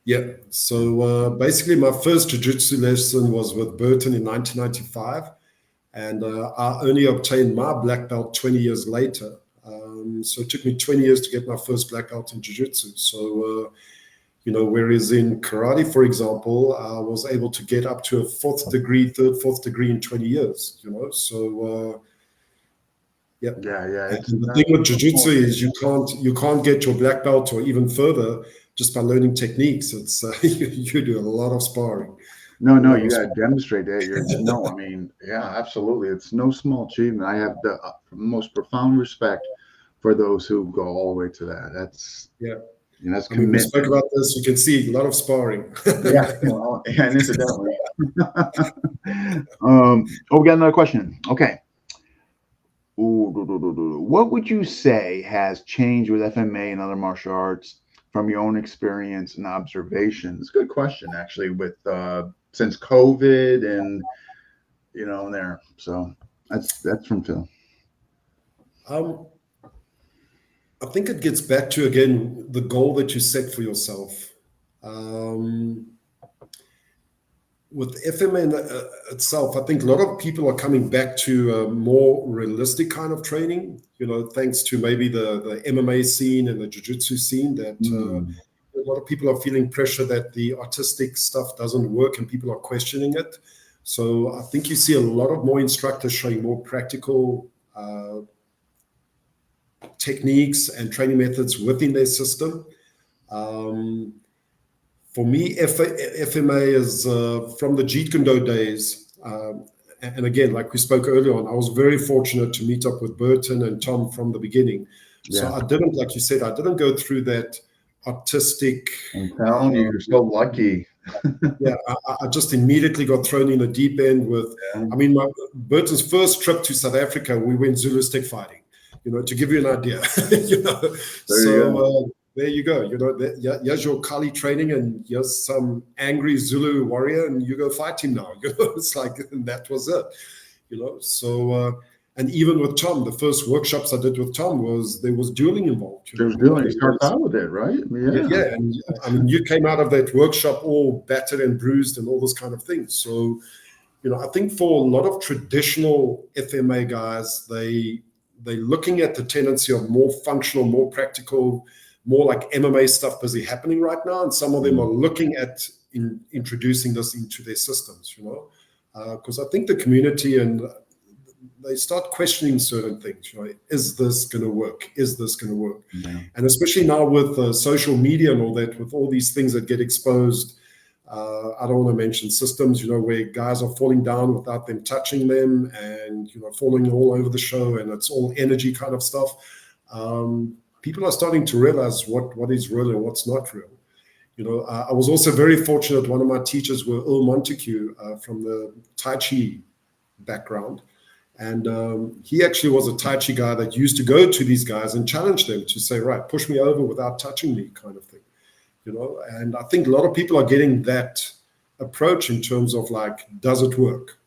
Yeah. So basically, my first jiu-jitsu lesson was with Burton in 1995, and I only obtained my black belt 20 years later. So it took me 20 years to get my first black belt in jiu-jitsu. So whereas in karate, for example, I was able to get up to a fourth degree in 20 years. So. Yeah. And the thing with jiu-jitsu is you can't get your black belt or even further just by learning techniques. It's you do a lot of sparring. No, you got to demonstrate that. I mean, yeah, absolutely. It's no small achievement. I have the most profound respect for those who go all the way to that. That's that's commitment. We spoke about this. You can see a lot of sparring. And incidentally. We got another question. Okay. What would you say has changed with FMA and other martial arts from your own experience and observations? Good question, actually, with since COVID and in there. So that's from Phil. Um, I think it gets back to, again, the goal that you set for yourself. Um, with FMA itself, I think a lot of people are coming back to a more realistic kind of training, thanks to maybe the MMA scene and the jiu-jitsu scene, that a lot of people are feeling pressure that the artistic stuff doesn't work and people are questioning it. So I think you see a lot of more instructors showing more practical techniques and training methods within their system. For me, FMA is from the Jeet Kune Do days. And again, like we spoke earlier on, I was very fortunate to meet up with Burton and Tom from the beginning. So Yeah. I didn't, like you said, I didn't go through that artistic. I'm telling you, you're so lucky. Yeah, I just immediately got thrown in the deep end with, I mean, Burton's first trip to South Africa, we went Zulu stick fighting, to give you an idea. There you go. Here's your Kali training, and here's some angry Zulu warrior, and you go fight him now. It's like, and that was it. So and even with Tom, the first workshops I did with Tom there was dueling involved. There was dueling. He starts out with it, right? Yeah. And I mean, you came out of that workshop all battered and bruised and all those kind of things. So, I think for a lot of traditional FMA guys, they're looking at the tendency of more functional, more practical, more like MMA stuff busy happening right now. And some of them are looking at introducing this into their systems, because I think the community and they start questioning certain things. Is this going to work? Is this going to work? Yeah. And especially now with social media and all that, with all these things that get exposed, I don't want to mention systems, where guys are falling down without them touching them, and falling all over the show, and it's all energy kind of stuff. People are starting to realize what is real and what's not real. I was also very fortunate. One of my teachers were Earl Montague from the Tai Chi background. And he actually was a Tai Chi guy that used to go to these guys and challenge them to say, right, push me over without touching me, kind of thing. And I think a lot of people are getting that approach in terms of like, does it work?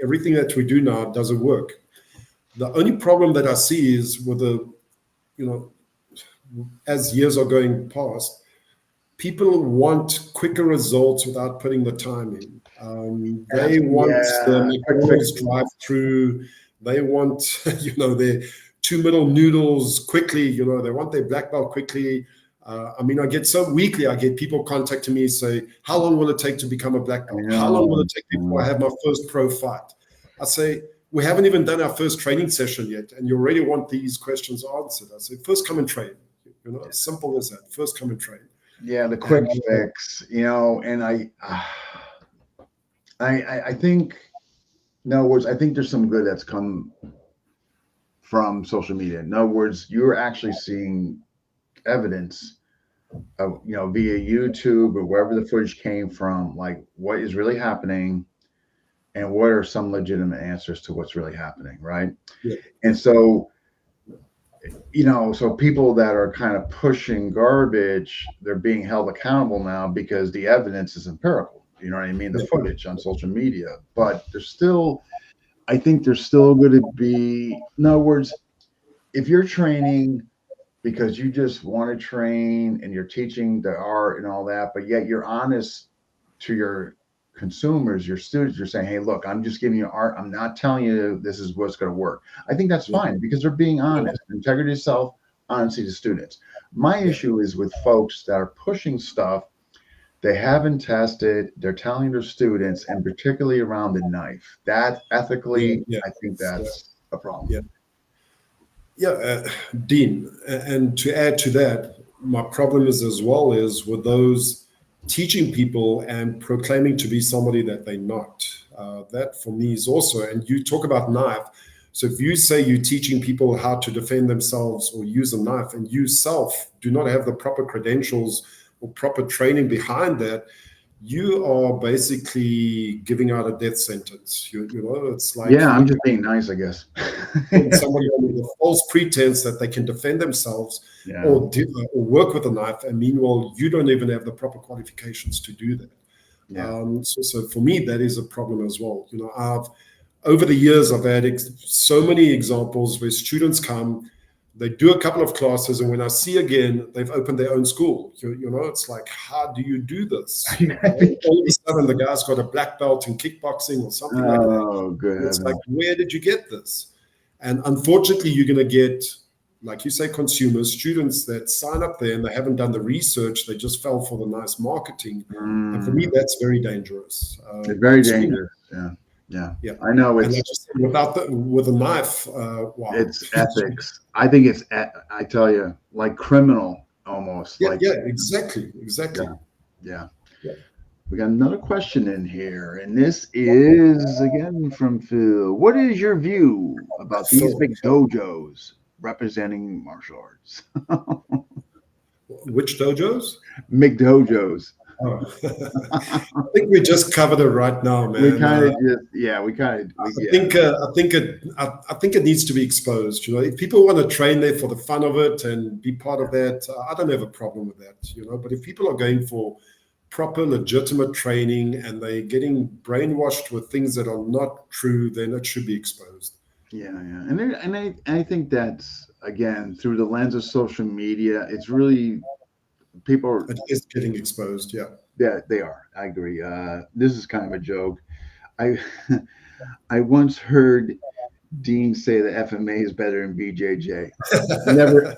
Everything that we do now, does it work? The only problem that I see is with as years are going past, people want quicker results without putting the time in. They want the McDonald's drive-through. They want, their 2 middle noodles quickly. They want their black belt quickly. I get people contacting me and say, how long will it take to become a black belt? How long will it take before I have my first pro fight? I say, we haven't even done our first training session yet, and you already want these questions answered. I say, first come and train. As simple as that. First come and train. Yeah, the quick fix, and I think, in other words, I think there's some good that's come from social media. In other words, you're actually seeing evidence of, via YouTube or wherever the footage came from, like what is really happening and what are some legitimate answers to what's really happening, right? Yeah. And so, so people that are kind of pushing garbage, they're being held accountable now because the evidence is empirical. You know what I mean? The footage on social media. But I think there's still going to be, in other words, if you're training because you just want to train and you're teaching the art and all that, but yet you're honest to your consumers, your students, you're saying, hey, look, I'm just giving you art. I'm not telling you this is what's going to work. I think that's fine because they're being honest. Integrity of self, honesty to students. My issue is with folks that are pushing stuff they haven't tested, they're telling their students, and particularly around the knife. That ethically, I think that's a problem. Dean, and to add to that, my problem is as well is with those teaching people and proclaiming to be somebody that they're not. That for me is also, and you talk about knife. So if you say you're teaching people how to defend themselves or use a knife, and you self do not have the proper credentials or proper training behind that, you are basically giving out a death sentence. It's like, I'm just being nice, I guess. Somebody under the false pretense that they can defend themselves or work with a knife, and meanwhile you don't even have the proper qualifications to do that. Yeah. So for me, that is a problem as well. Over the years, I've had so many examples where students come, they do a couple of classes, and when I see again, they've opened their own school. It's like, how do you do this? All of a sudden, the guy's got a black belt in kickboxing or something like that. Oh, good. It's like, where did you get this? And unfortunately, you're going to get, like you say, consumers, students that sign up there and they haven't done the research. They just fell for the nice marketing. And for me, that's very dangerous. It's very dangerous. Yeah. I know it's with a knife. Wow. It's ethics. I think it's, I tell you, like criminal almost. Yeah, exactly. Yeah. We got another question in here, and this is again from Phil. What is your view about these big dojos representing martial arts? Which dojos? Big dojos. Oh. I think we just covered it right now, man. We kind of I think it needs to be exposed. If people want to train there for the fun of it and be part of that, I don't have a problem with that. But if people are going for proper, legitimate training and they're getting brainwashed with things that are not true, then it should be exposed. Yeah, and I think that's again through the lens of social media. It's really people. It is getting exposed. Yeah, they are. I agree. This is kind of a joke. I once heard Dean say that FMA is better than BJJ. Never.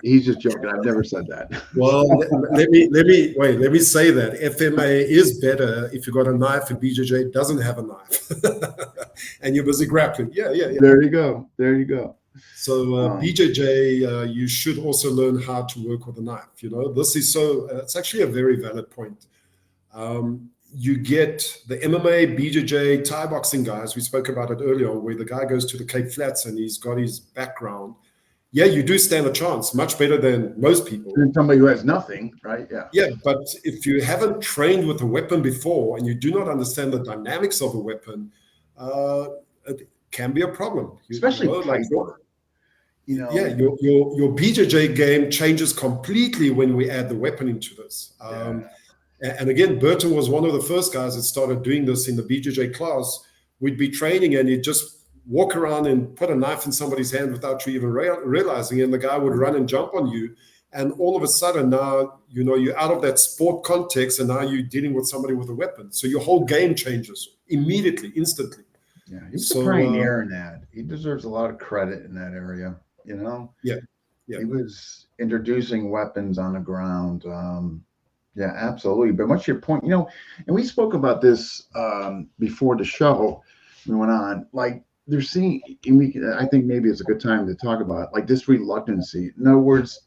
He's just joking. I've never said that. Well, let me say that FMA is better if you got a knife and BJJ doesn't have a knife, and you're busy grappling. Yeah. There you go. So BJJ, you should also learn how to work with a knife. This is it's actually a very valid point. You get the MMA, BJJ, Thai boxing guys. We spoke about it earlier, where the guy goes to the Cape Flats and he's got his background. Yeah, you do stand a chance, much better than most people. Somebody who has nothing, right? Yeah. Yeah, but if you haven't trained with a weapon before and you do not understand the dynamics of a weapon, it can be a problem. Especially your BJJ game changes completely when we add the weapon into this. And again, Burton was one of the first guys that started doing this in the BJJ class. We'd be training and he'd just walk around and put a knife in somebody's hand without you even realizing, and the guy would run and jump on you. And all of a sudden now, you're out of that sport context and now you're dealing with somebody with a weapon. So your whole game changes immediately, instantly. Yeah, he's a pioneer in that. He deserves a lot of credit in that area, Yeah. He was introducing weapons on the ground. Yeah, absolutely. But what's your point? And we spoke about this before the show. We went on, like, they're seeing, I think maybe it's a good time to talk about like this reluctancy. In other words,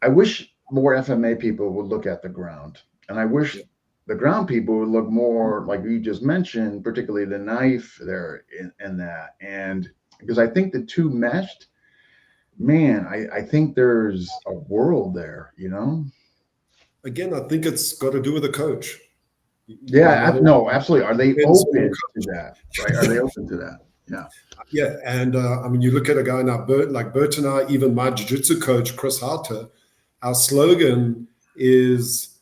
I wish more FMA people would look at the ground, and I wish the ground people would look more like you just mentioned, particularly the knife there in that. And because I think the two meshed, man, I think there's a world there, Again, I think it's got to do with the coach. Yeah, no, absolutely. Are they open to that? Right? Are they open to that? Yeah. Yeah, and you look at a guy now, like Bert and I, even my jiu-jitsu coach, Chris Harter, our slogan is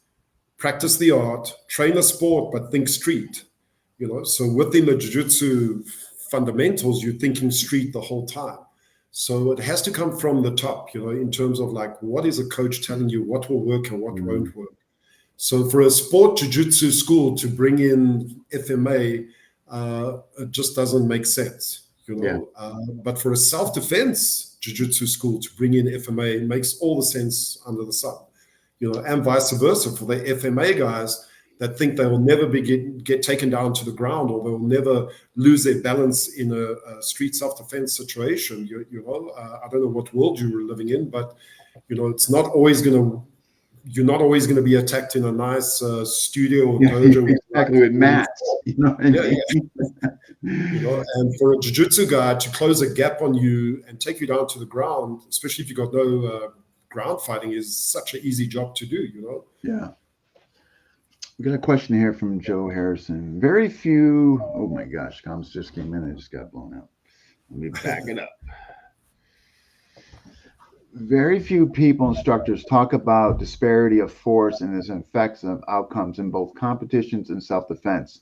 practice the art, train the sport, but think street. So within the jiu-jitsu fundamentals, you're thinking street the whole time. So it has to come from the top, in terms of like, what is a coach telling you what will work and what won't work? So for a sport jiu-jitsu school to bring in FMA, it just doesn't make sense, but for a self-defense jiu-jitsu school to bring in FMA, it makes all the sense under the sun, and vice versa for the FMA guys that think they will never get taken down to the ground, or they will never lose their balance in a street self-defense situation. I don't know what world you were living in, but it's not always going to. You're not always going to be attacked in a nice studio or dojo. Exactly, with mats. And for a jiu-jitsu guy to close a gap on you and take you down to the ground, especially if you got no ground fighting, is such an easy job to do. Yeah. We got a question here from Joe Harrison. Very few. Oh my gosh, comments just came in and just got blown out. Let me back it up. Very few people, instructors, talk about disparity of force and its effects of outcomes in both competitions and self-defense.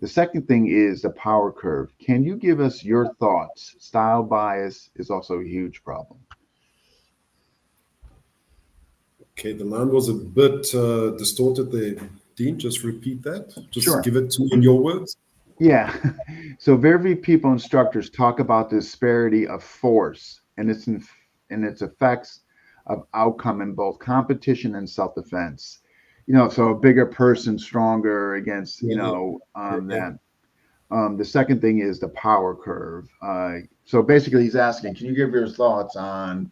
The second thing is the power curve. Can you give us your thoughts? Style bias is also a huge problem. Okay, the line was a bit distorted there. Dean, just repeat that. Just Sure. give it to me in your words. Yeah. So very few people, instructors, talk about the disparity of force and its effects of outcome in both competition and self-defense. So a bigger person, stronger against, Yeah, yeah, yeah. that. The second thing is the power curve. So basically, he's asking, can you give your thoughts on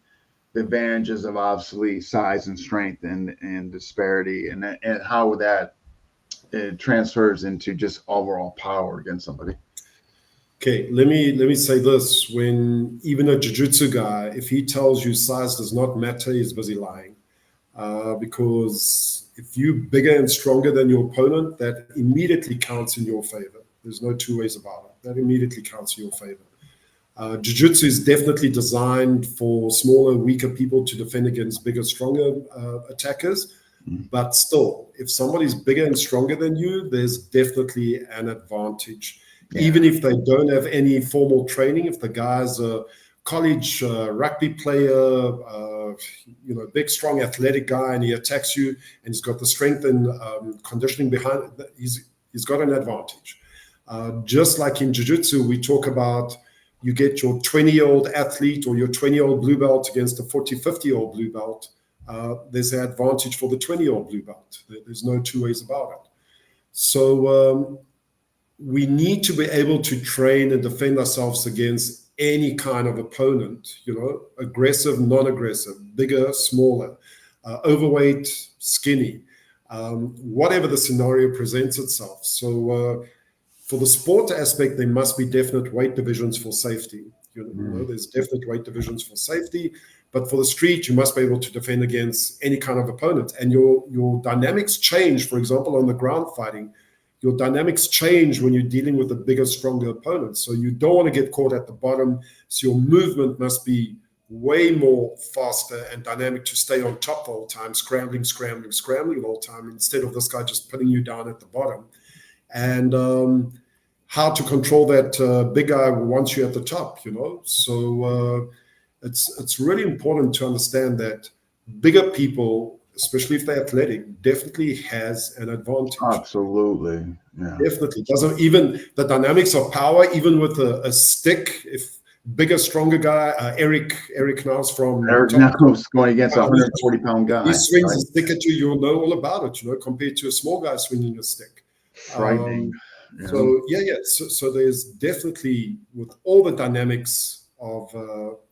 the advantages of obviously size and strength and disparity, and how that it transfers into just overall power against somebody? Okay, let me say this. When even a jiu-jitsu guy, if he tells you size does not matter, he's busy lying. Because if you're bigger and stronger than your opponent, that immediately counts in your favor. There's no two ways about it. That immediately counts in your favor. Jiu-jitsu is definitely designed for smaller, weaker people to defend against bigger, stronger attackers. Mhm. But still, if somebody's bigger and stronger than you, there's definitely an advantage. Yeah. Even if they don't have any formal training, if the guy's a college rugby player, big, strong, athletic guy, and he attacks you, and he's got the strength and conditioning behind, he's got an advantage. Just like in jiu-jitsu, we talk about you get your 20-year-old athlete or your 20-year-old blue belt against a 40, 50-year-old blue belt. There's an advantage for the 20-year-old blue belt. There's no two ways about it. So we need to be able to train and defend ourselves against any kind of opponent, aggressive, non-aggressive, bigger, smaller, overweight, skinny, whatever the scenario presents itself. So for the sport aspect, there must be definite weight divisions for safety. There's definite weight divisions for safety. But for the street, you must be able to defend against any kind of opponent. And your dynamics change, for example, on the ground fighting. Your dynamics change when you're dealing with a bigger, stronger opponent. So you don't want to get caught at the bottom. So your movement must be way more faster and dynamic to stay on top all the time, scrambling all the time, instead of this guy just putting you down at the bottom. And how to control that big guy once you're at the top, So it's really important to understand that bigger people, especially if they're athletic, definitely has an advantage. Absolutely. Yeah. Definitely. Doesn't even the dynamics of power, even with a stick, if bigger, stronger guy, Eric Knaus from Eric Top, Knuckles going against a 140-pound if he guy, swings right? a stick at you, you'll know all about it, compared to a small guy swinging a stick. Frightening. So yeah. So there's definitely, with all the dynamics of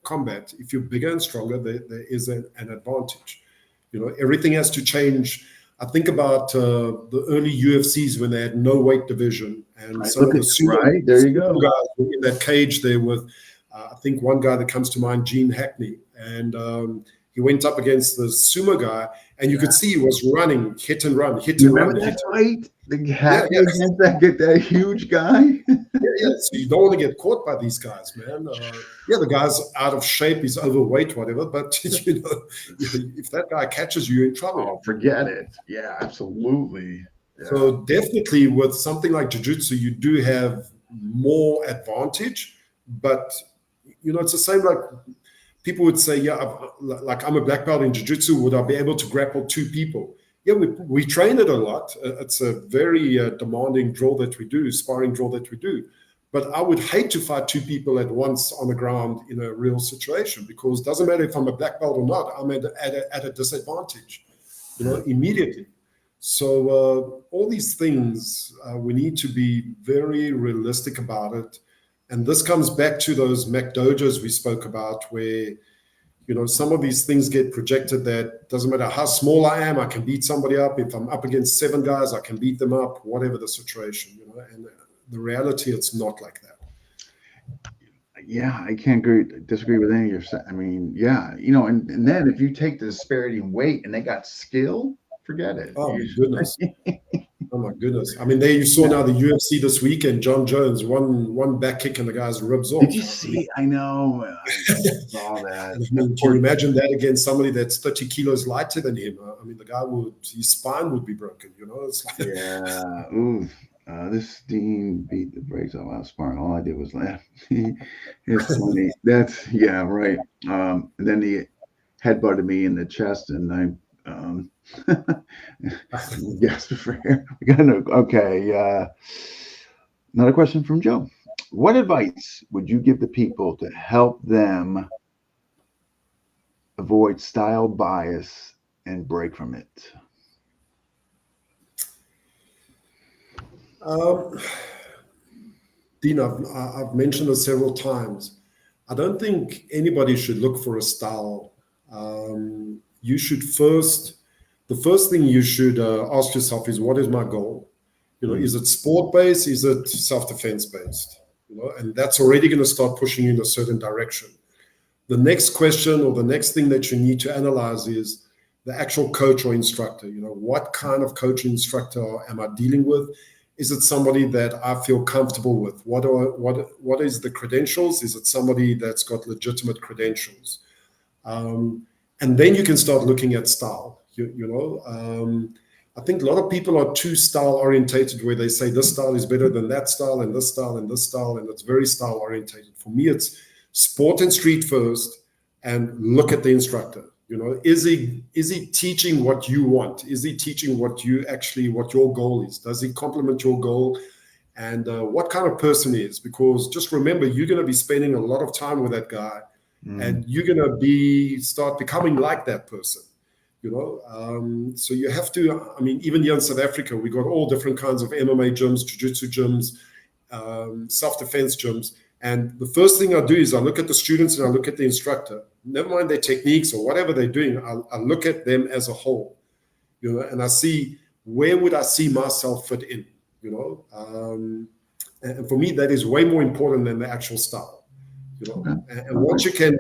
combat, if you're bigger and stronger, there is an advantage. Everything has to change. I think about the early UFCs when they had no weight division, and Right. some Look of at the sumo right there you go. guys were in that cage there with, I think one guy that comes to mind, Gene Hackney, and he went up against the sumo guy, and you could see he was running, hit and run, hit You and run, remember that hit. fight? The Yeah, Hackney yeah. against that huge guy? Yeah. So you don't want to get caught by these guys, man. Yeah, the guy's out of shape, he's overweight, whatever. But if that guy catches you, you're in trouble. Oh, forget it. Yeah, absolutely. Yeah. So definitely, with something like jiu-jitsu, you do have more advantage. But it's the same like people would say, yeah, like I'm a black belt in jiu-jitsu. Would I be able to grapple two people? Yeah, we train it a lot. It's a very demanding drill that we do, sparring drill that we do. But I would hate to fight two people at once on the ground in a real situation, because it doesn't matter if I'm a black belt or not, I'm at a disadvantage, immediately. So all these things, we need to be very realistic about it. And this comes back to those Mac dojos we spoke about, where some of these things get projected that doesn't matter how small I am, I can beat somebody up. If I'm up against 7 guys, I can beat them up, whatever the situation, and the reality, it's not like that. Yeah, I can't disagree with any of your. I mean, yeah, and then if you take the disparity in weight and they got skill, forget it. Oh, my goodness. Oh my goodness! I mean, there you saw now the UFC this weekend. John Jones, one back kick and the guy's ribs Did off. you see? I know. I saw that. I mean, can you imagine that against somebody that's 30 kilos lighter than him? I mean, the guy his spine would be broken. It's like, Yeah. Ooh. This Dean beat the brakes off my spine. All I did was laugh. It's funny. That's yeah, right. And then he headbutted me in the chest, and I gasped for air. We got okay. Another question from Joe. What advice would you give the people to help them avoid style bias and break from it? Dean, I've mentioned it several times. I don't think anybody should look for a style. You should the first thing you should ask yourself is, what is my goal? Is it sport based? Is it self-defense based? And that's already going to start pushing you in a certain direction. The next question or the next thing that you need to analyze is the actual coach or instructor. What kind of coach or instructor am I dealing with? Is it somebody that I feel comfortable with? What is the credentials? Is it somebody that's got legitimate credentials? And then you can start looking at style. I think a lot of people are too style orientated, where they say this style is better than that style and this style and this style, and it's very style orientated. For me, it's sport and street first, and look at the instructor. Is he teaching what you want? Is he teaching what your goal is? Does he complement your goal? And what kind of person he is? Because just remember, you're going to be spending a lot of time with that guy, and you're going to start becoming like that person. So you have to. I mean, even here in South Africa, we got all different kinds of MMA gyms, jiu-jitsu gyms, self-defense gyms. And the first thing I do is I look at the students and I look at the instructor. Never mind their techniques or whatever they're doing. I look at them as a whole, and I see, where would I see myself fit in, and for me, that is way more important than the actual style, Okay. And once you can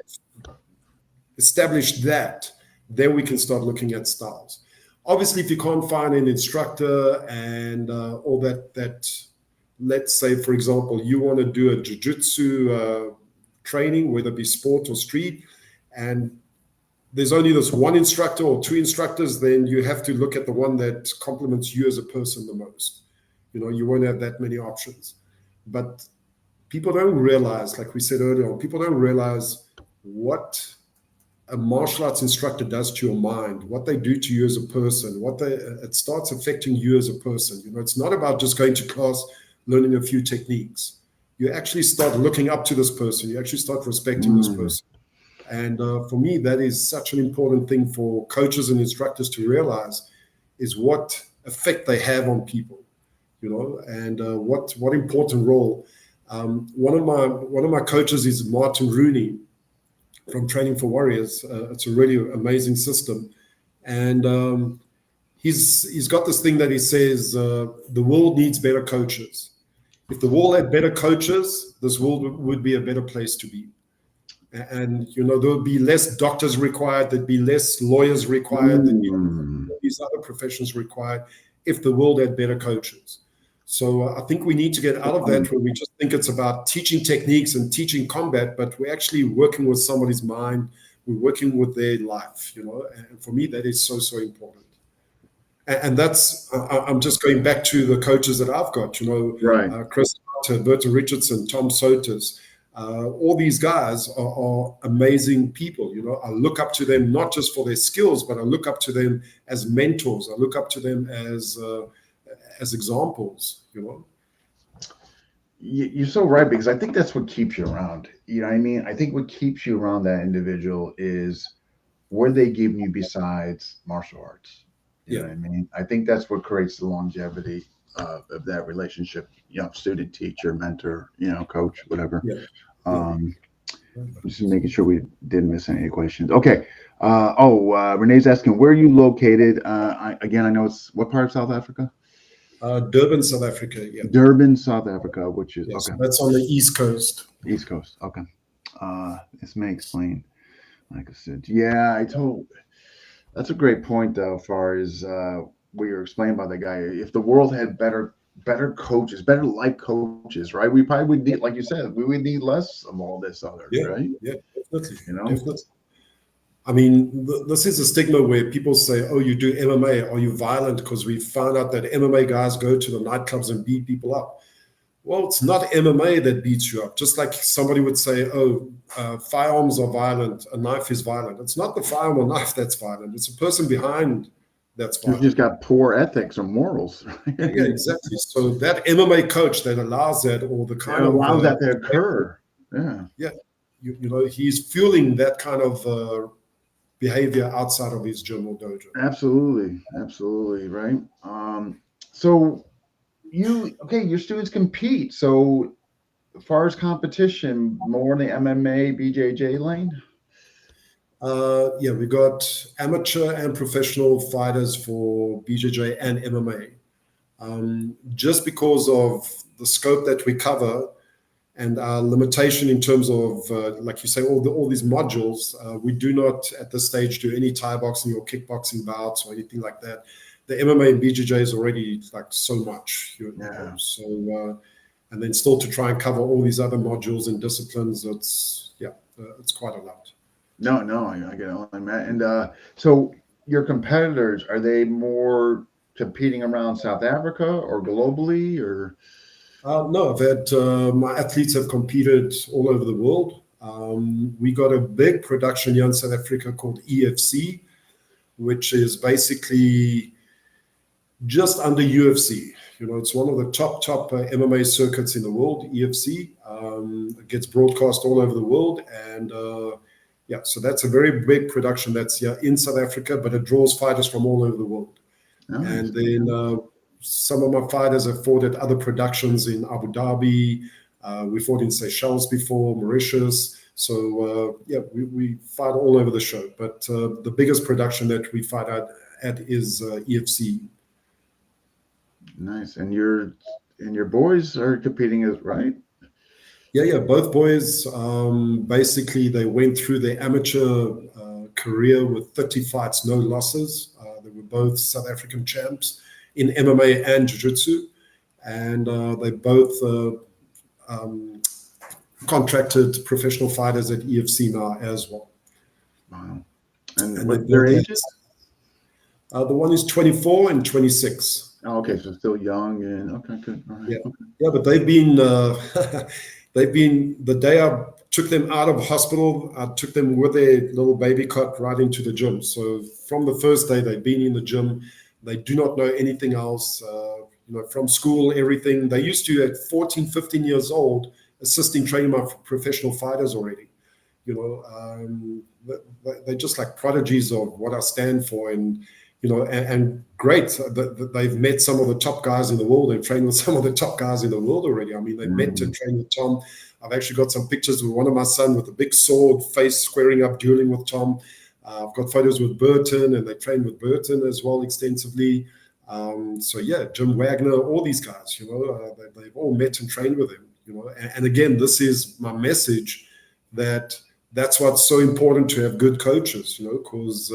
establish that, then we can start looking at styles. Obviously, if you can't find an instructor and all that, let's say, for example, you want to do a jiu-jitsu training, whether it be sport or street, and there's only this one instructor or two instructors, then you have to look at the one that complements you as a person the most. You won't have that many options. But people don't realize, like we said earlier on, people don't realize what a martial arts instructor does to your mind, what they do to you as a person, it starts affecting you as a person. It's not about just going to class, learning a few techniques. You actually start looking up to this person. You actually start respecting this person. And for me, that is such an important thing for coaches and instructors to realize, is what effect they have on people, and what important role. One of my coaches is Martin Rooney from Training for Warriors. It's a really amazing system. And he's got this thing that he says, the world needs better coaches. If the world had better coaches, this world would be a better place to be. And there would be less doctors required, there'd be less lawyers required, there'd be these other professions required, if the world had better coaches. So I think we need to get out of that, where we just think it's about teaching techniques and teaching combat, but we're actually working with somebody's mind, we're working with their life, and for me, that is so, so important. And that's, I'm just going back to the coaches that I've got, Right. Chris Carter, Burton Richardson, Tom Sotas. All these guys are amazing people. I look up to them not just for their skills, but I look up to them as mentors. I look up to them as examples. You're so right, because I think that's what keeps you around. You know what I mean? I think what keeps you around that individual is what are they giving you besides martial arts. You know what I mean? I think that's what creates the longevity of that relationship. Student, teacher, mentor, coach, whatever. Just making sure we didn't miss any questions. Okay. Renee's asking, where are you located? I know it's what part of South Africa? Durban, South Africa. Yeah. Durban, South Africa, which is yes, okay. That's on the East Coast. East Coast. Okay. This may explain. Like I said, yeah, that's a great point though, as far as we were explained by the guy, if the world had better coaches, better life coaches, right? We probably would need, like you said, we would need less of all this other, Yeah, right? yeah, definitely, You know? definitely. I mean, this is a stigma where people say, "Oh, you do MMA? Are you violent?" Because we found out that MMA guys go to the nightclubs and beat people up. Well, it's not MMA that beats you up. Just like somebody would say, "Oh, firearms are violent. A knife is violent." It's not the firearm or knife that's violent. It's a person behind that's You've violent. just got poor ethics or morals, Yeah, right? yeah, exactly. So that MMA coach that allows that, or the It kind of allows that to occur. Yeah. yeah, you know, he's fueling that kind of behavior outside of his gym or dojo. Absolutely. Absolutely. Right. So okay, your students compete. So as far as competition, more in the MMA, BJJ lane? Yeah, we got amateur and professional fighters for BJJ and MMA. Just because of the scope that we cover and our limitation in terms of, like you say, all these modules, we do not at this stage do any Thai boxing or kickboxing bouts or anything like that. The MMA and BJJ is already like so much, you know. Yeah. So, and then still to try and cover all these other modules and disciplines, it's quite a lot. No, I get it, Matt. And so your competitors, are they more competing around South Africa or globally or? No, I've had my athletes have competed all over the world. We got a big production here in South Africa called EFC, which is basically just under UFC. You know, it's one of the top MMA circuits in the world. EFC. It gets broadcast all over the world, and yeah, so that's a very big production that's here in South Africa, but it draws fighters from all over the world. Nice. And then some of my fighters have fought at other productions in Abu Dhabi. We fought in Seychelles before, Mauritius. So yeah, we fight all over the show. But the biggest production that we fight at is EFC. Nice. And your boys are competing as right? Yeah. Both boys, basically, they went through their amateur career with 30 fights, no losses. They were both South African champs in MMA and Jiu-Jitsu. And they both contracted professional fighters at EFC now as well. Wow. And And they what their both ages? the one is 24 and 26. Oh, okay, so still young and okay, good. All right. Yeah, Okay. yeah, but they've been they've been the day I took them out of hospital, I took them with their little baby cot right into the gym. So from the first day, they've been in the gym. They do not know anything else. You know, from school, everything. They used to, at 14, 15 years old, assisting training my professional fighters already. You know, they're just like prodigies of what I stand for. And you know, and great that they've met some of the top guys in the world. They've trained with some of the top guys in the world already. I mean, they've met and trained with Tom. I've actually got some pictures with one of my son with a big sword, face squaring up, dueling with Tom. I've got photos with Burton, and they trained with Burton as well extensively. So yeah, Jim Wagner, all these guys, you know, they've all met and trained with him. You know, and again, this is my message that that's what's so important to have good coaches. You know, because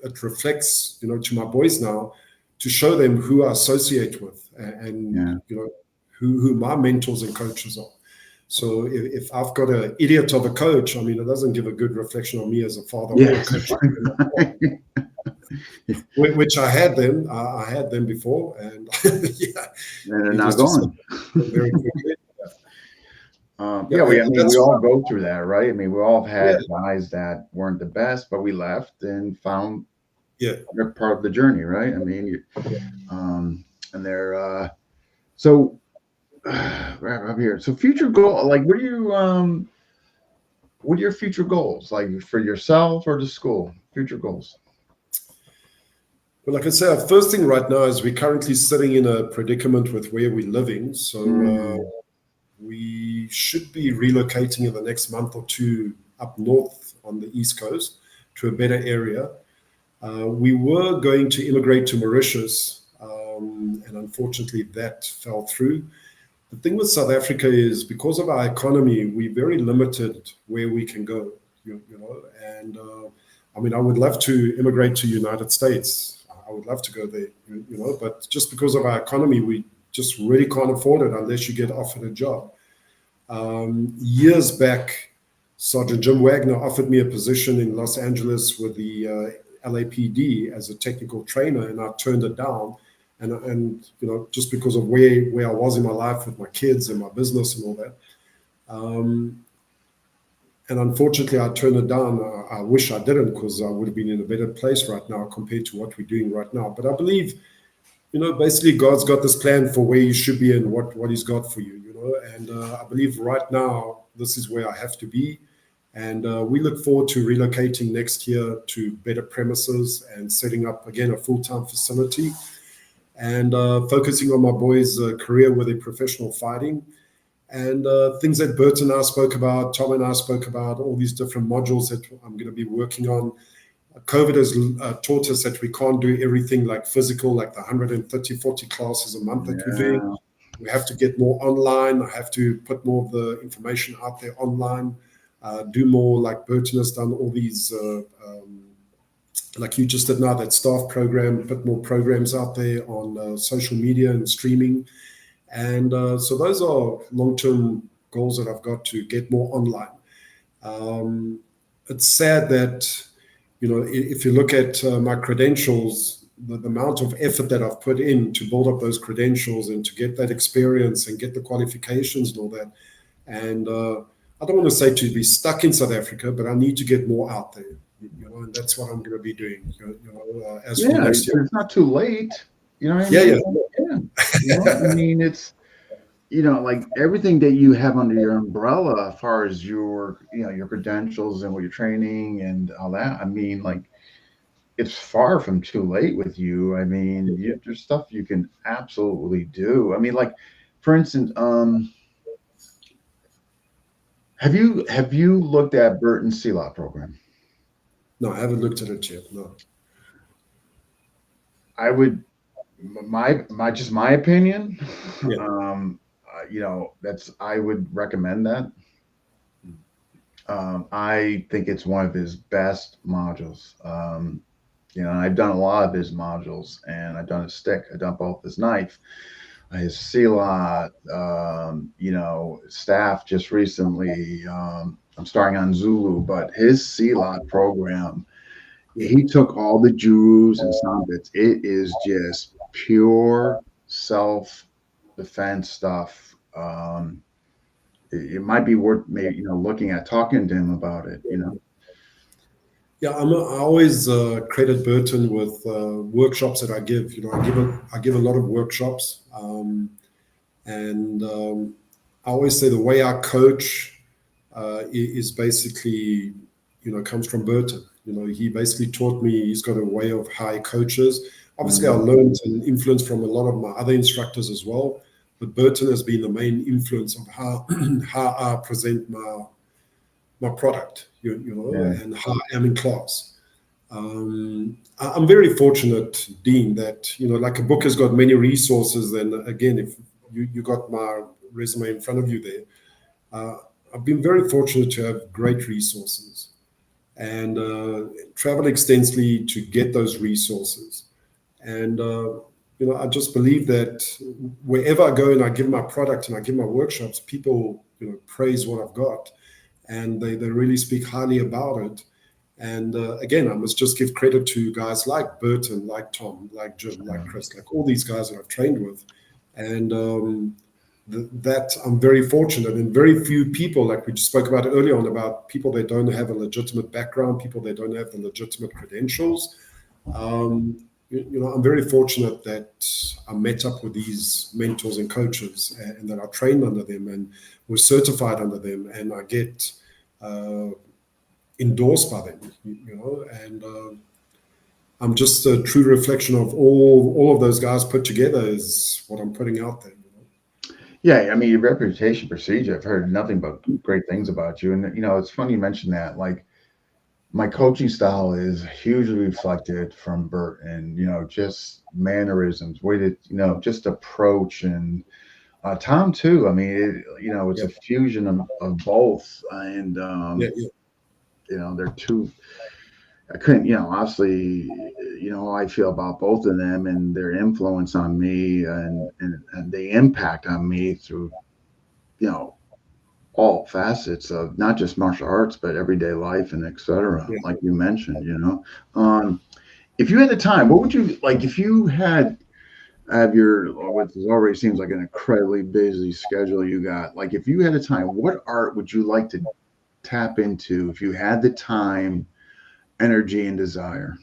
it reflects, you know, to my boys now to show them who I associate with and Yeah. you know who my mentors and coaches are. So if I've got an idiot of a coach, I mean, it doesn't give a good reflection on me as a father or a Yes. coach. Which I had them. I had them before, and yeah, And they're you now just gone. very quickly. Yeah, I mean, we That's all go through that, right? I mean, we all have yeah, had guys that weren't the best, but we left and found yeah. they're part of the journey, right? I mean, and they're so right up here. So future goal, like, what are your future goals, like for yourself or the school? Future goals. Well, like I say, our first thing right now is we're currently sitting in a predicament with where we're living. So we should be relocating in the next month or two up north on the East Coast to a better area. We were going to immigrate to Mauritius, and unfortunately that fell through. The thing with South Africa is because of our economy, we're very limited where we can go, you know, and I mean, I would love to immigrate to United States. I would love to go there, but just because of our economy, we just really can't afford it unless you get offered a job. Years back, Sergeant Jim Wagner offered me a position in Los Angeles with the LAPD as a technical trainer, and I turned it down. And just because of where I was in my life with my kids and my business and all that. And unfortunately, I turned it down. I wish I didn't, because I would have been in a better place right now compared to what we're doing right now. But I believe, basically God's got this plan for where you should be and what He's got for you, And I believe right now this is where I have to be. And we look forward to relocating next year to better premises and setting up again a full-time facility, and focusing on my boys' career with their professional fighting. And things that Bert and I spoke about, Tom and I spoke about, all these different modules that I'm going to be working on. COVID has taught us that we can't do everything like physical, like the 130, 40 classes a month that we're doing. We have to get more online. I have to put more of the information out there online, do more like Burton has done, all these, like you just did now, that staff program, put more programs out there on social media and streaming. And so those are long-term goals that I've got to get more online. It's sad that, if you look at my credentials, the amount of effort that I've put in to build up those credentials and to get that experience and get the qualifications and all that. And I don't want to say to be stuck in South Africa, but I need to get more out there, and that's what I'm going to be doing. As for next year. It's not too late. You know what I mean? I mean, it's, like everything that you have under your umbrella as far as your, your credentials and what you're training and all that. I mean, like, it's far from too late with you. I mean, there's stuff you can absolutely do. I mean, like, for instance, have you looked at Burton's CLOT program? No, I haven't looked at it yet. No. I would, just my opinion. I would recommend that. I think it's one of his best modules. I've done a lot of his modules, and I've done his stick. I've done both his knife, his CLOT, staff just recently. I'm starting on Zulu, but his CLOT program, he took all the Jews and some bits. It is just pure self-defense stuff. It might be worth maybe looking at talking to him about it. Yeah, I always credit Burton with workshops that I give. I give a lot of workshops, and I always say the way I coach is basically comes from Burton. He basically taught me. He's got a way of how he coaches. Obviously, I learned and influenced from a lot of my other instructors as well. But Burton has been the main influence of how I present my product, and how I am in class. I'm very fortunate, Dean, that like a book has got many resources. And again, if you got my resume in front of you there, I've been very fortunate to have great resources and travel extensively to get those resources. And I just believe that wherever I go and I give my product and I give my workshops, people praise what I've got, and they really speak highly about it. And again, I must just give credit to guys like Burton, like Tom, like Jim, like Chris, like all these guys that I've trained with. And that I'm very fortunate, and very few people, like we just spoke about earlier on, about people that don't have a legitimate background, people that don't have the legitimate credentials. I'm very fortunate that I met up with these mentors and coaches, and that I trained under them and was certified under them, and I get endorsed by them, and I'm just a true reflection of all of those guys put together is what I'm putting out there. Yeah, I mean, your reputation precedes you. I've heard nothing but great things about you. And, it's funny you mentioned that. Like, my coaching style is hugely reflected from Bert, and, just mannerisms, way to, just approach, and Tom too. I mean, it's a fusion of both. And, they're two. I couldn't, obviously, how I feel about both of them and their influence on me and the impact on me through, you know, all facets of not just martial arts, but everyday life and etc. Yeah. Like you mentioned. Um, if you had the time, what would you like if you had have your what already seems like an incredibly busy schedule you got? Like if you had a time, what art would you like to tap into if you had the time, energy, and desire?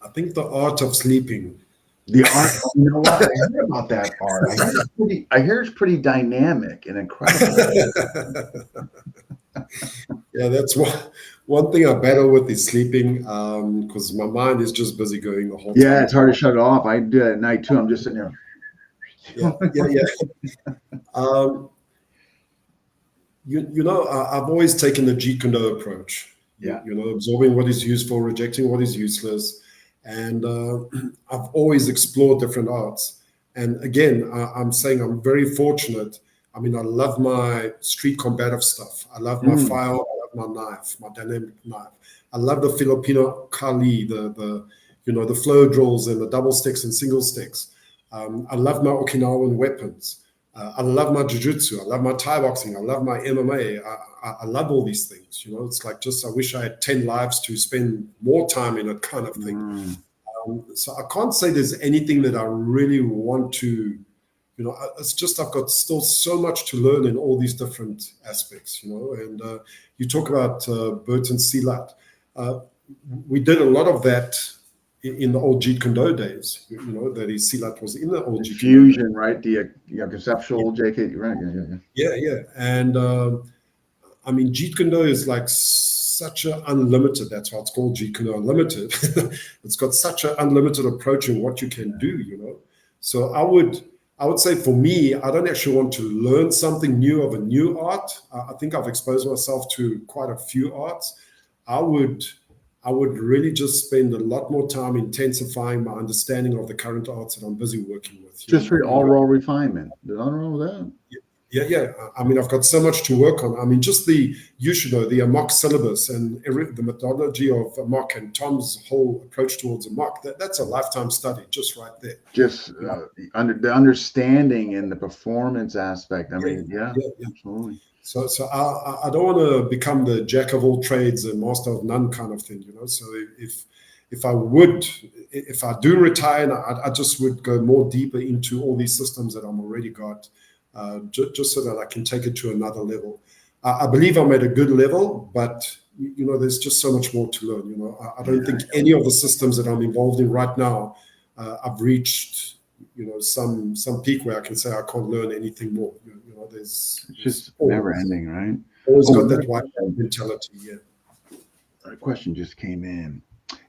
I think the art of sleeping. The art, you know what? I heard about that art. I hear it's pretty dynamic and incredible. Yeah, that's one thing I battle with is sleeping, because my mind is just busy going the whole Yeah, time. it's hard to shut it off. I do that at night too. I'm just sitting there. Yeah, yeah, yeah. Um, I've always taken the Jeet Kune Do approach. Yeah. Absorbing what is useful, rejecting what is useless, and I've always explored different arts. And again, I'm saying I'm very fortunate. I mean, I love my street combative stuff. I love my Mm, file. I love my knife, my dynamic knife. I love the Filipino Kali, the flow drills and the double sticks and single sticks. I love my Okinawan weapons. I love my jiu-jitsu. I love my Thai boxing. I love my MMA. I love all these things. It's like just I wish I had 10 lives to spend more time in it kind of thing. mm. So I can't say there's anything that I really want to, it's just I've got still so much to learn in all these different aspects, and you talk about Burton Silat. Uh, we did a lot of that in the old Jeet Kune Do days, that is Silat was in the old The Jeet Kune Do days. fusion, right? The conceptual JK, right? Yeah, yeah, yeah. Yeah, yeah. And I mean, Jeet Kune Do is like such an unlimited, that's why it's called Jeet Kune Do Unlimited. It's got such an unlimited approach in what you can do. So I would say for me, I don't actually want to learn something new of a new art. I think I've exposed myself to quite a few arts. I would I would really just spend a lot more time intensifying my understanding of the current arts that I'm busy working with. Just for You all know, role refinement. There's nothing wrong with that. yeah, yeah. I mean, I've got so much to work on. I mean, just the you should know the Amok syllabus and the methodology of Amok and Tom's whole approach towards Amok. That's a lifetime study, just right there. Just You know? the understanding and the performance aspect. I Yeah, mean, yeah, yeah, yeah. absolutely. So I don't want to become the jack of all trades and master of none kind of thing. So if I would, if I do retire, I just would go more deeper into all these systems that I'm already got, just so that I can take it to another level. I believe I'm at a good level, but there's just so much more to learn. I don't think Yeah, any of the systems that I'm involved in right now, I've reached some peak where I can say I can't learn anything more. it's There's just never ending, right? always Oh, got another that white question. mentality. Yeah. A question just came in.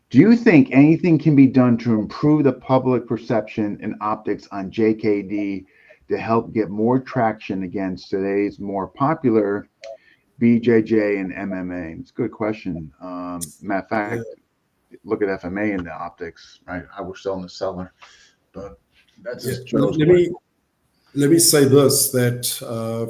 Do you think anything can be done to improve the public perception and optics on JKD to help get more traction against today's more popular BJJ and MMA? It's a good question. Matter of Yeah. fact, look at FMA and the optics, right? How we're still in the cellar, but that's Yeah. just Let, Joe's let question. me let me say this that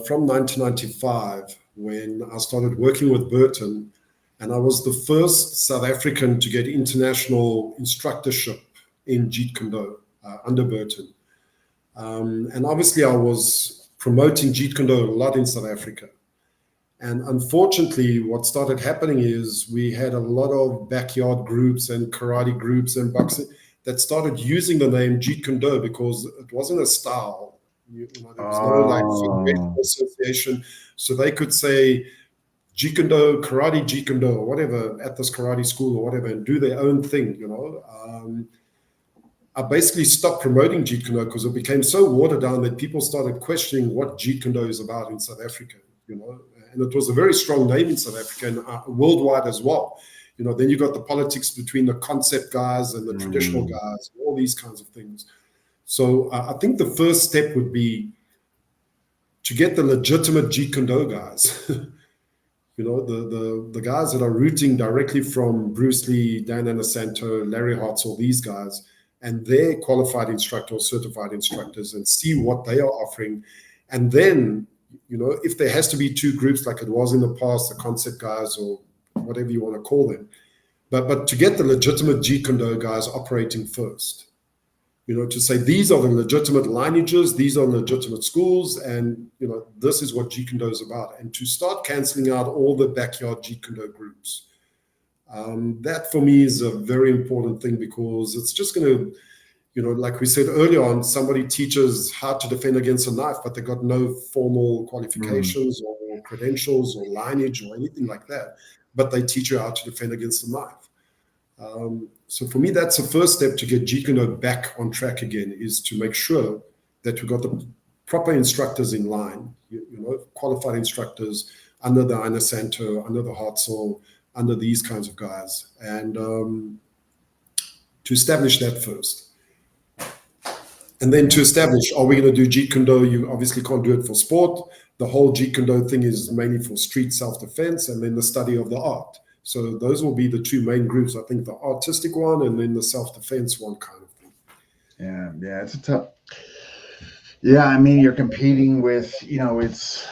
from 1995, when I started working with Burton, and I was the first South African to get international instructorship in Jeet Kune Do under Burton. And obviously, I was promoting Jeet Kune Do a lot in South Africa. And unfortunately, what started happening is we had a lot of backyard groups and karate groups and boxing that started using the name Jeet Kune Do because it wasn't a style. There was no like Oh, association, so they could say Jeet Kune Do, karate Jeet Kune Do, or whatever at this karate school or whatever, and do their own thing. I basically stopped promoting Jeet Kune Do because it became so watered down that people started questioning what Jeet Kune Do is about in South Africa. You know, and it was a very strong name in South Africa and worldwide as well. Then you got the politics between the concept guys and the traditional mm, guys, all these kinds of things. So I think the first step would be to get the legitimate Jeet Kune Do guys. The guys that are rooting directly from Bruce Lee, Dan Anasanto, Larry Hartz, all these guys, and their qualified instructor or certified instructors, and see what they are offering. And then, if there has to be two groups like it was in the past, the concept guys or whatever you want to call them. But to get the legitimate Jeet Kune Do guys operating first, to say these are the legitimate lineages, these are legitimate schools, and this is what Jeet Kune Do is about, and to start cancelling out all the backyard Jeet Kune Do groups. That for me is a very important thing, because it's just going to, like we said earlier on, somebody teaches how to defend against a knife, but they got no formal qualifications or credentials or lineage or anything like that, but they teach you how to defend against a knife. So for me, that's the first step to get Jeet Kune Do back on track again, is to make sure that we've got the proper instructors in line, qualified instructors under the Aina Santo, under the Hartzell, under these kinds of guys, and to establish that first. And then to establish, are we going to do Jeet Kune Do? You obviously can't do it for sport. The whole Jeet Kune Do thing is mainly for street self-defense, and then the study of the art. So those will be the two main groups, I think, the artistic one and then the self-defense one kind of thing. Yeah, it's a tough. Yeah, I mean, you're competing with, it's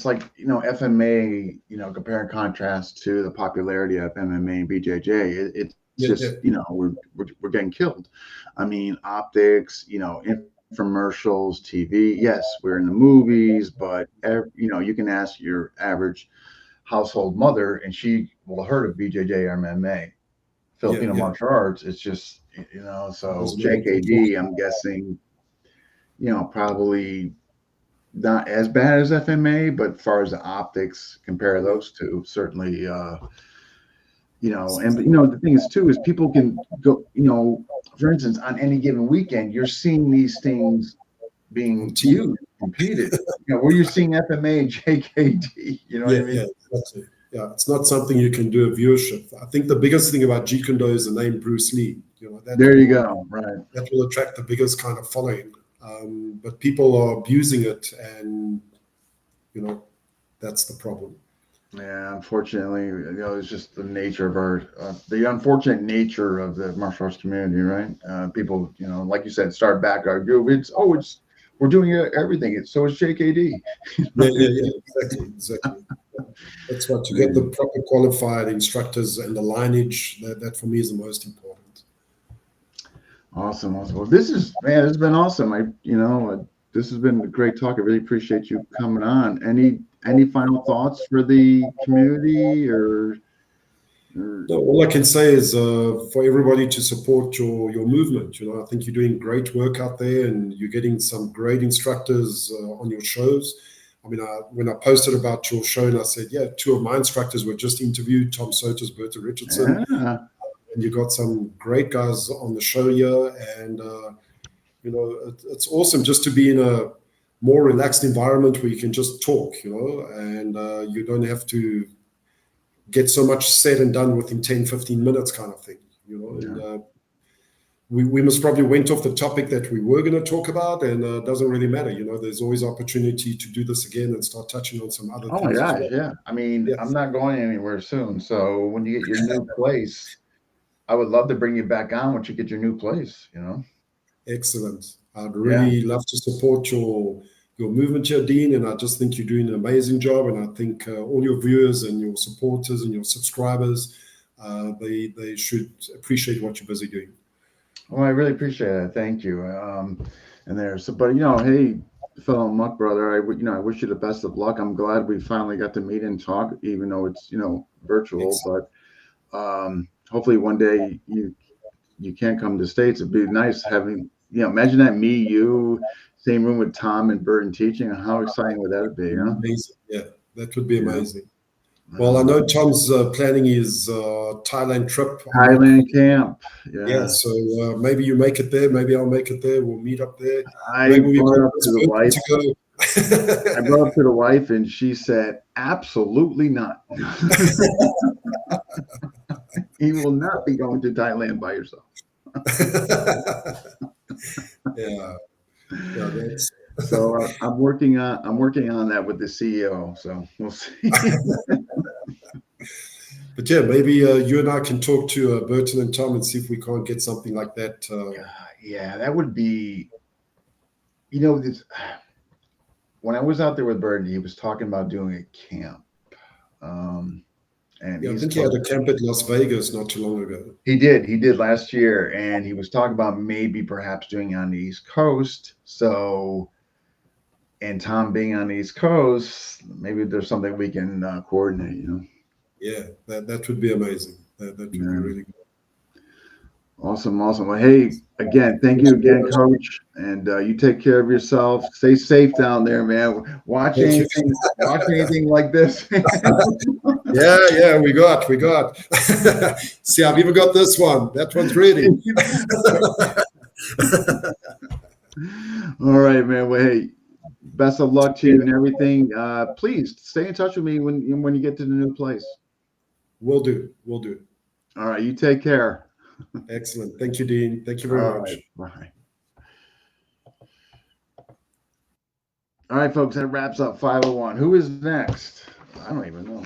like, FMA, compare and contrast to the popularity of MMA and BJJ. It's just, we're getting killed. I mean, optics, infomercials, TV. Yes, we're in the movies, but, you can ask your average household mother and she will have heard of BJJ or MMA, Filipino martial arts. It's just, so JKD, I'm guessing, probably not as bad as FMA, but as far as the optics, compare those two, certainly, and the thing is too, is people can go, for instance, on any given weekend, you're seeing these things being used, competed, where you're seeing FMA and JKD, what I mean? Yeah, exactly. Yeah, it's not something you can do a viewership. I think the biggest thing about Jeet Kune Do is the name Bruce Lee. There you go, right. That will attract the biggest kind of following. But people are abusing it, and that's the problem. Yeah, unfortunately, it's just the nature of the unfortunate nature of the martial arts community, right? People, like you said, start back, we're doing everything. It's JKD. Yeah, exactly. That's what, to get the proper qualified instructors and the lineage. That for me is the most important. Awesome. Well, this has been awesome. This has been a great talk. I really appreciate you coming on. Any final thoughts for the community, or? No, all I can say is for everybody to support your movement. I think you're doing great work out there, and you're getting some great instructors on your shows. I mean, when I posted about your show, and I said, two of my instructors were just interviewed, Tom Sotis, Berta Richardson. Yeah. And you got some great guys on the show here, and it's awesome just to be in a more relaxed environment where you can just talk, and you don't have to get so much said and done within 10-15 minutes kind of thing, and we must probably went off the topic that we were going to talk about, and it doesn't really matter. There's always opportunity to do this again and start touching on some other things. Oh my gosh, yeah. I mean, I'm not going anywhere soon, so when you get your new place, I would love to bring you back on once you get your new place, Excellent. I'd really love to support your movement here, Dean, and I just think you're doing an amazing job, and I think all your viewers and your supporters and your subscribers, they should appreciate what you're busy doing. Well, I really appreciate it. Thank you. But hey, fellow Muck brother, I wish you the best of luck. I'm glad we finally got to meet and talk, even though it's virtual. Excellent. But hopefully one day you can come to the States. It'd be nice having imagine that, you same room with Tom and Burton teaching. How exciting would that be? Amazing. Yeah, that would be amazing. Well, I know Tom's planning his Thailand trip. Thailand camp. Yeah, so maybe you make it there. Maybe I'll make it there. We'll meet up there. I brought up to the wife. I brought up to the wife, and she said, "Absolutely not. You will not be going to Thailand by yourself." Yeah. So I'm working on that with the CEO. So we'll see. But yeah, maybe you and I can talk to Burton and Tom and see if we can't get something like that. Yeah, that would be. When I was out there with Burton, he was talking about doing a camp. and Yeah, I he's think he had coached. a camp at Las Vegas not too long ago. He did last year, and he was talking about maybe perhaps doing it on the East Coast. So, and Tom being on the East Coast, maybe there's something we can coordinate. Yeah, that would be amazing. That would be Yeah. really good. Awesome, awesome. Well, hey, again, thank you again, Coach, and you take care of yourself. Stay safe down there, man. Thank you. Watch anything like this. Yeah, we got. See, I've even got this one. That one's ready. All right, man. Well, hey, best of luck to you and everything. Please stay in touch with me when you get to the new place. Will do. Will do. All right, you take care. Excellent. Thank you, Dean. Thank you very All much. right, bye. All right, folks, that wraps up 501. Who is next? I don't even know.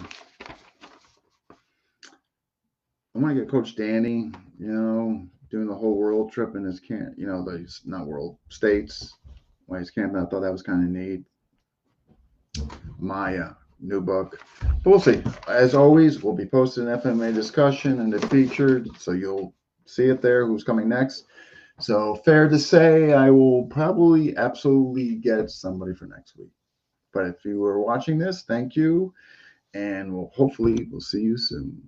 I want to get Coach Danny, doing the whole world trip in his camp, the not world, states, while he's camping. I thought that was kind of neat. My new book. But we'll see. As always, we'll be posting an FMA discussion and the featured, so you'll see it there, who's coming next. So fair to say, I will probably absolutely get somebody for next week. But if you were watching this, thank you, and hopefully we'll see you soon.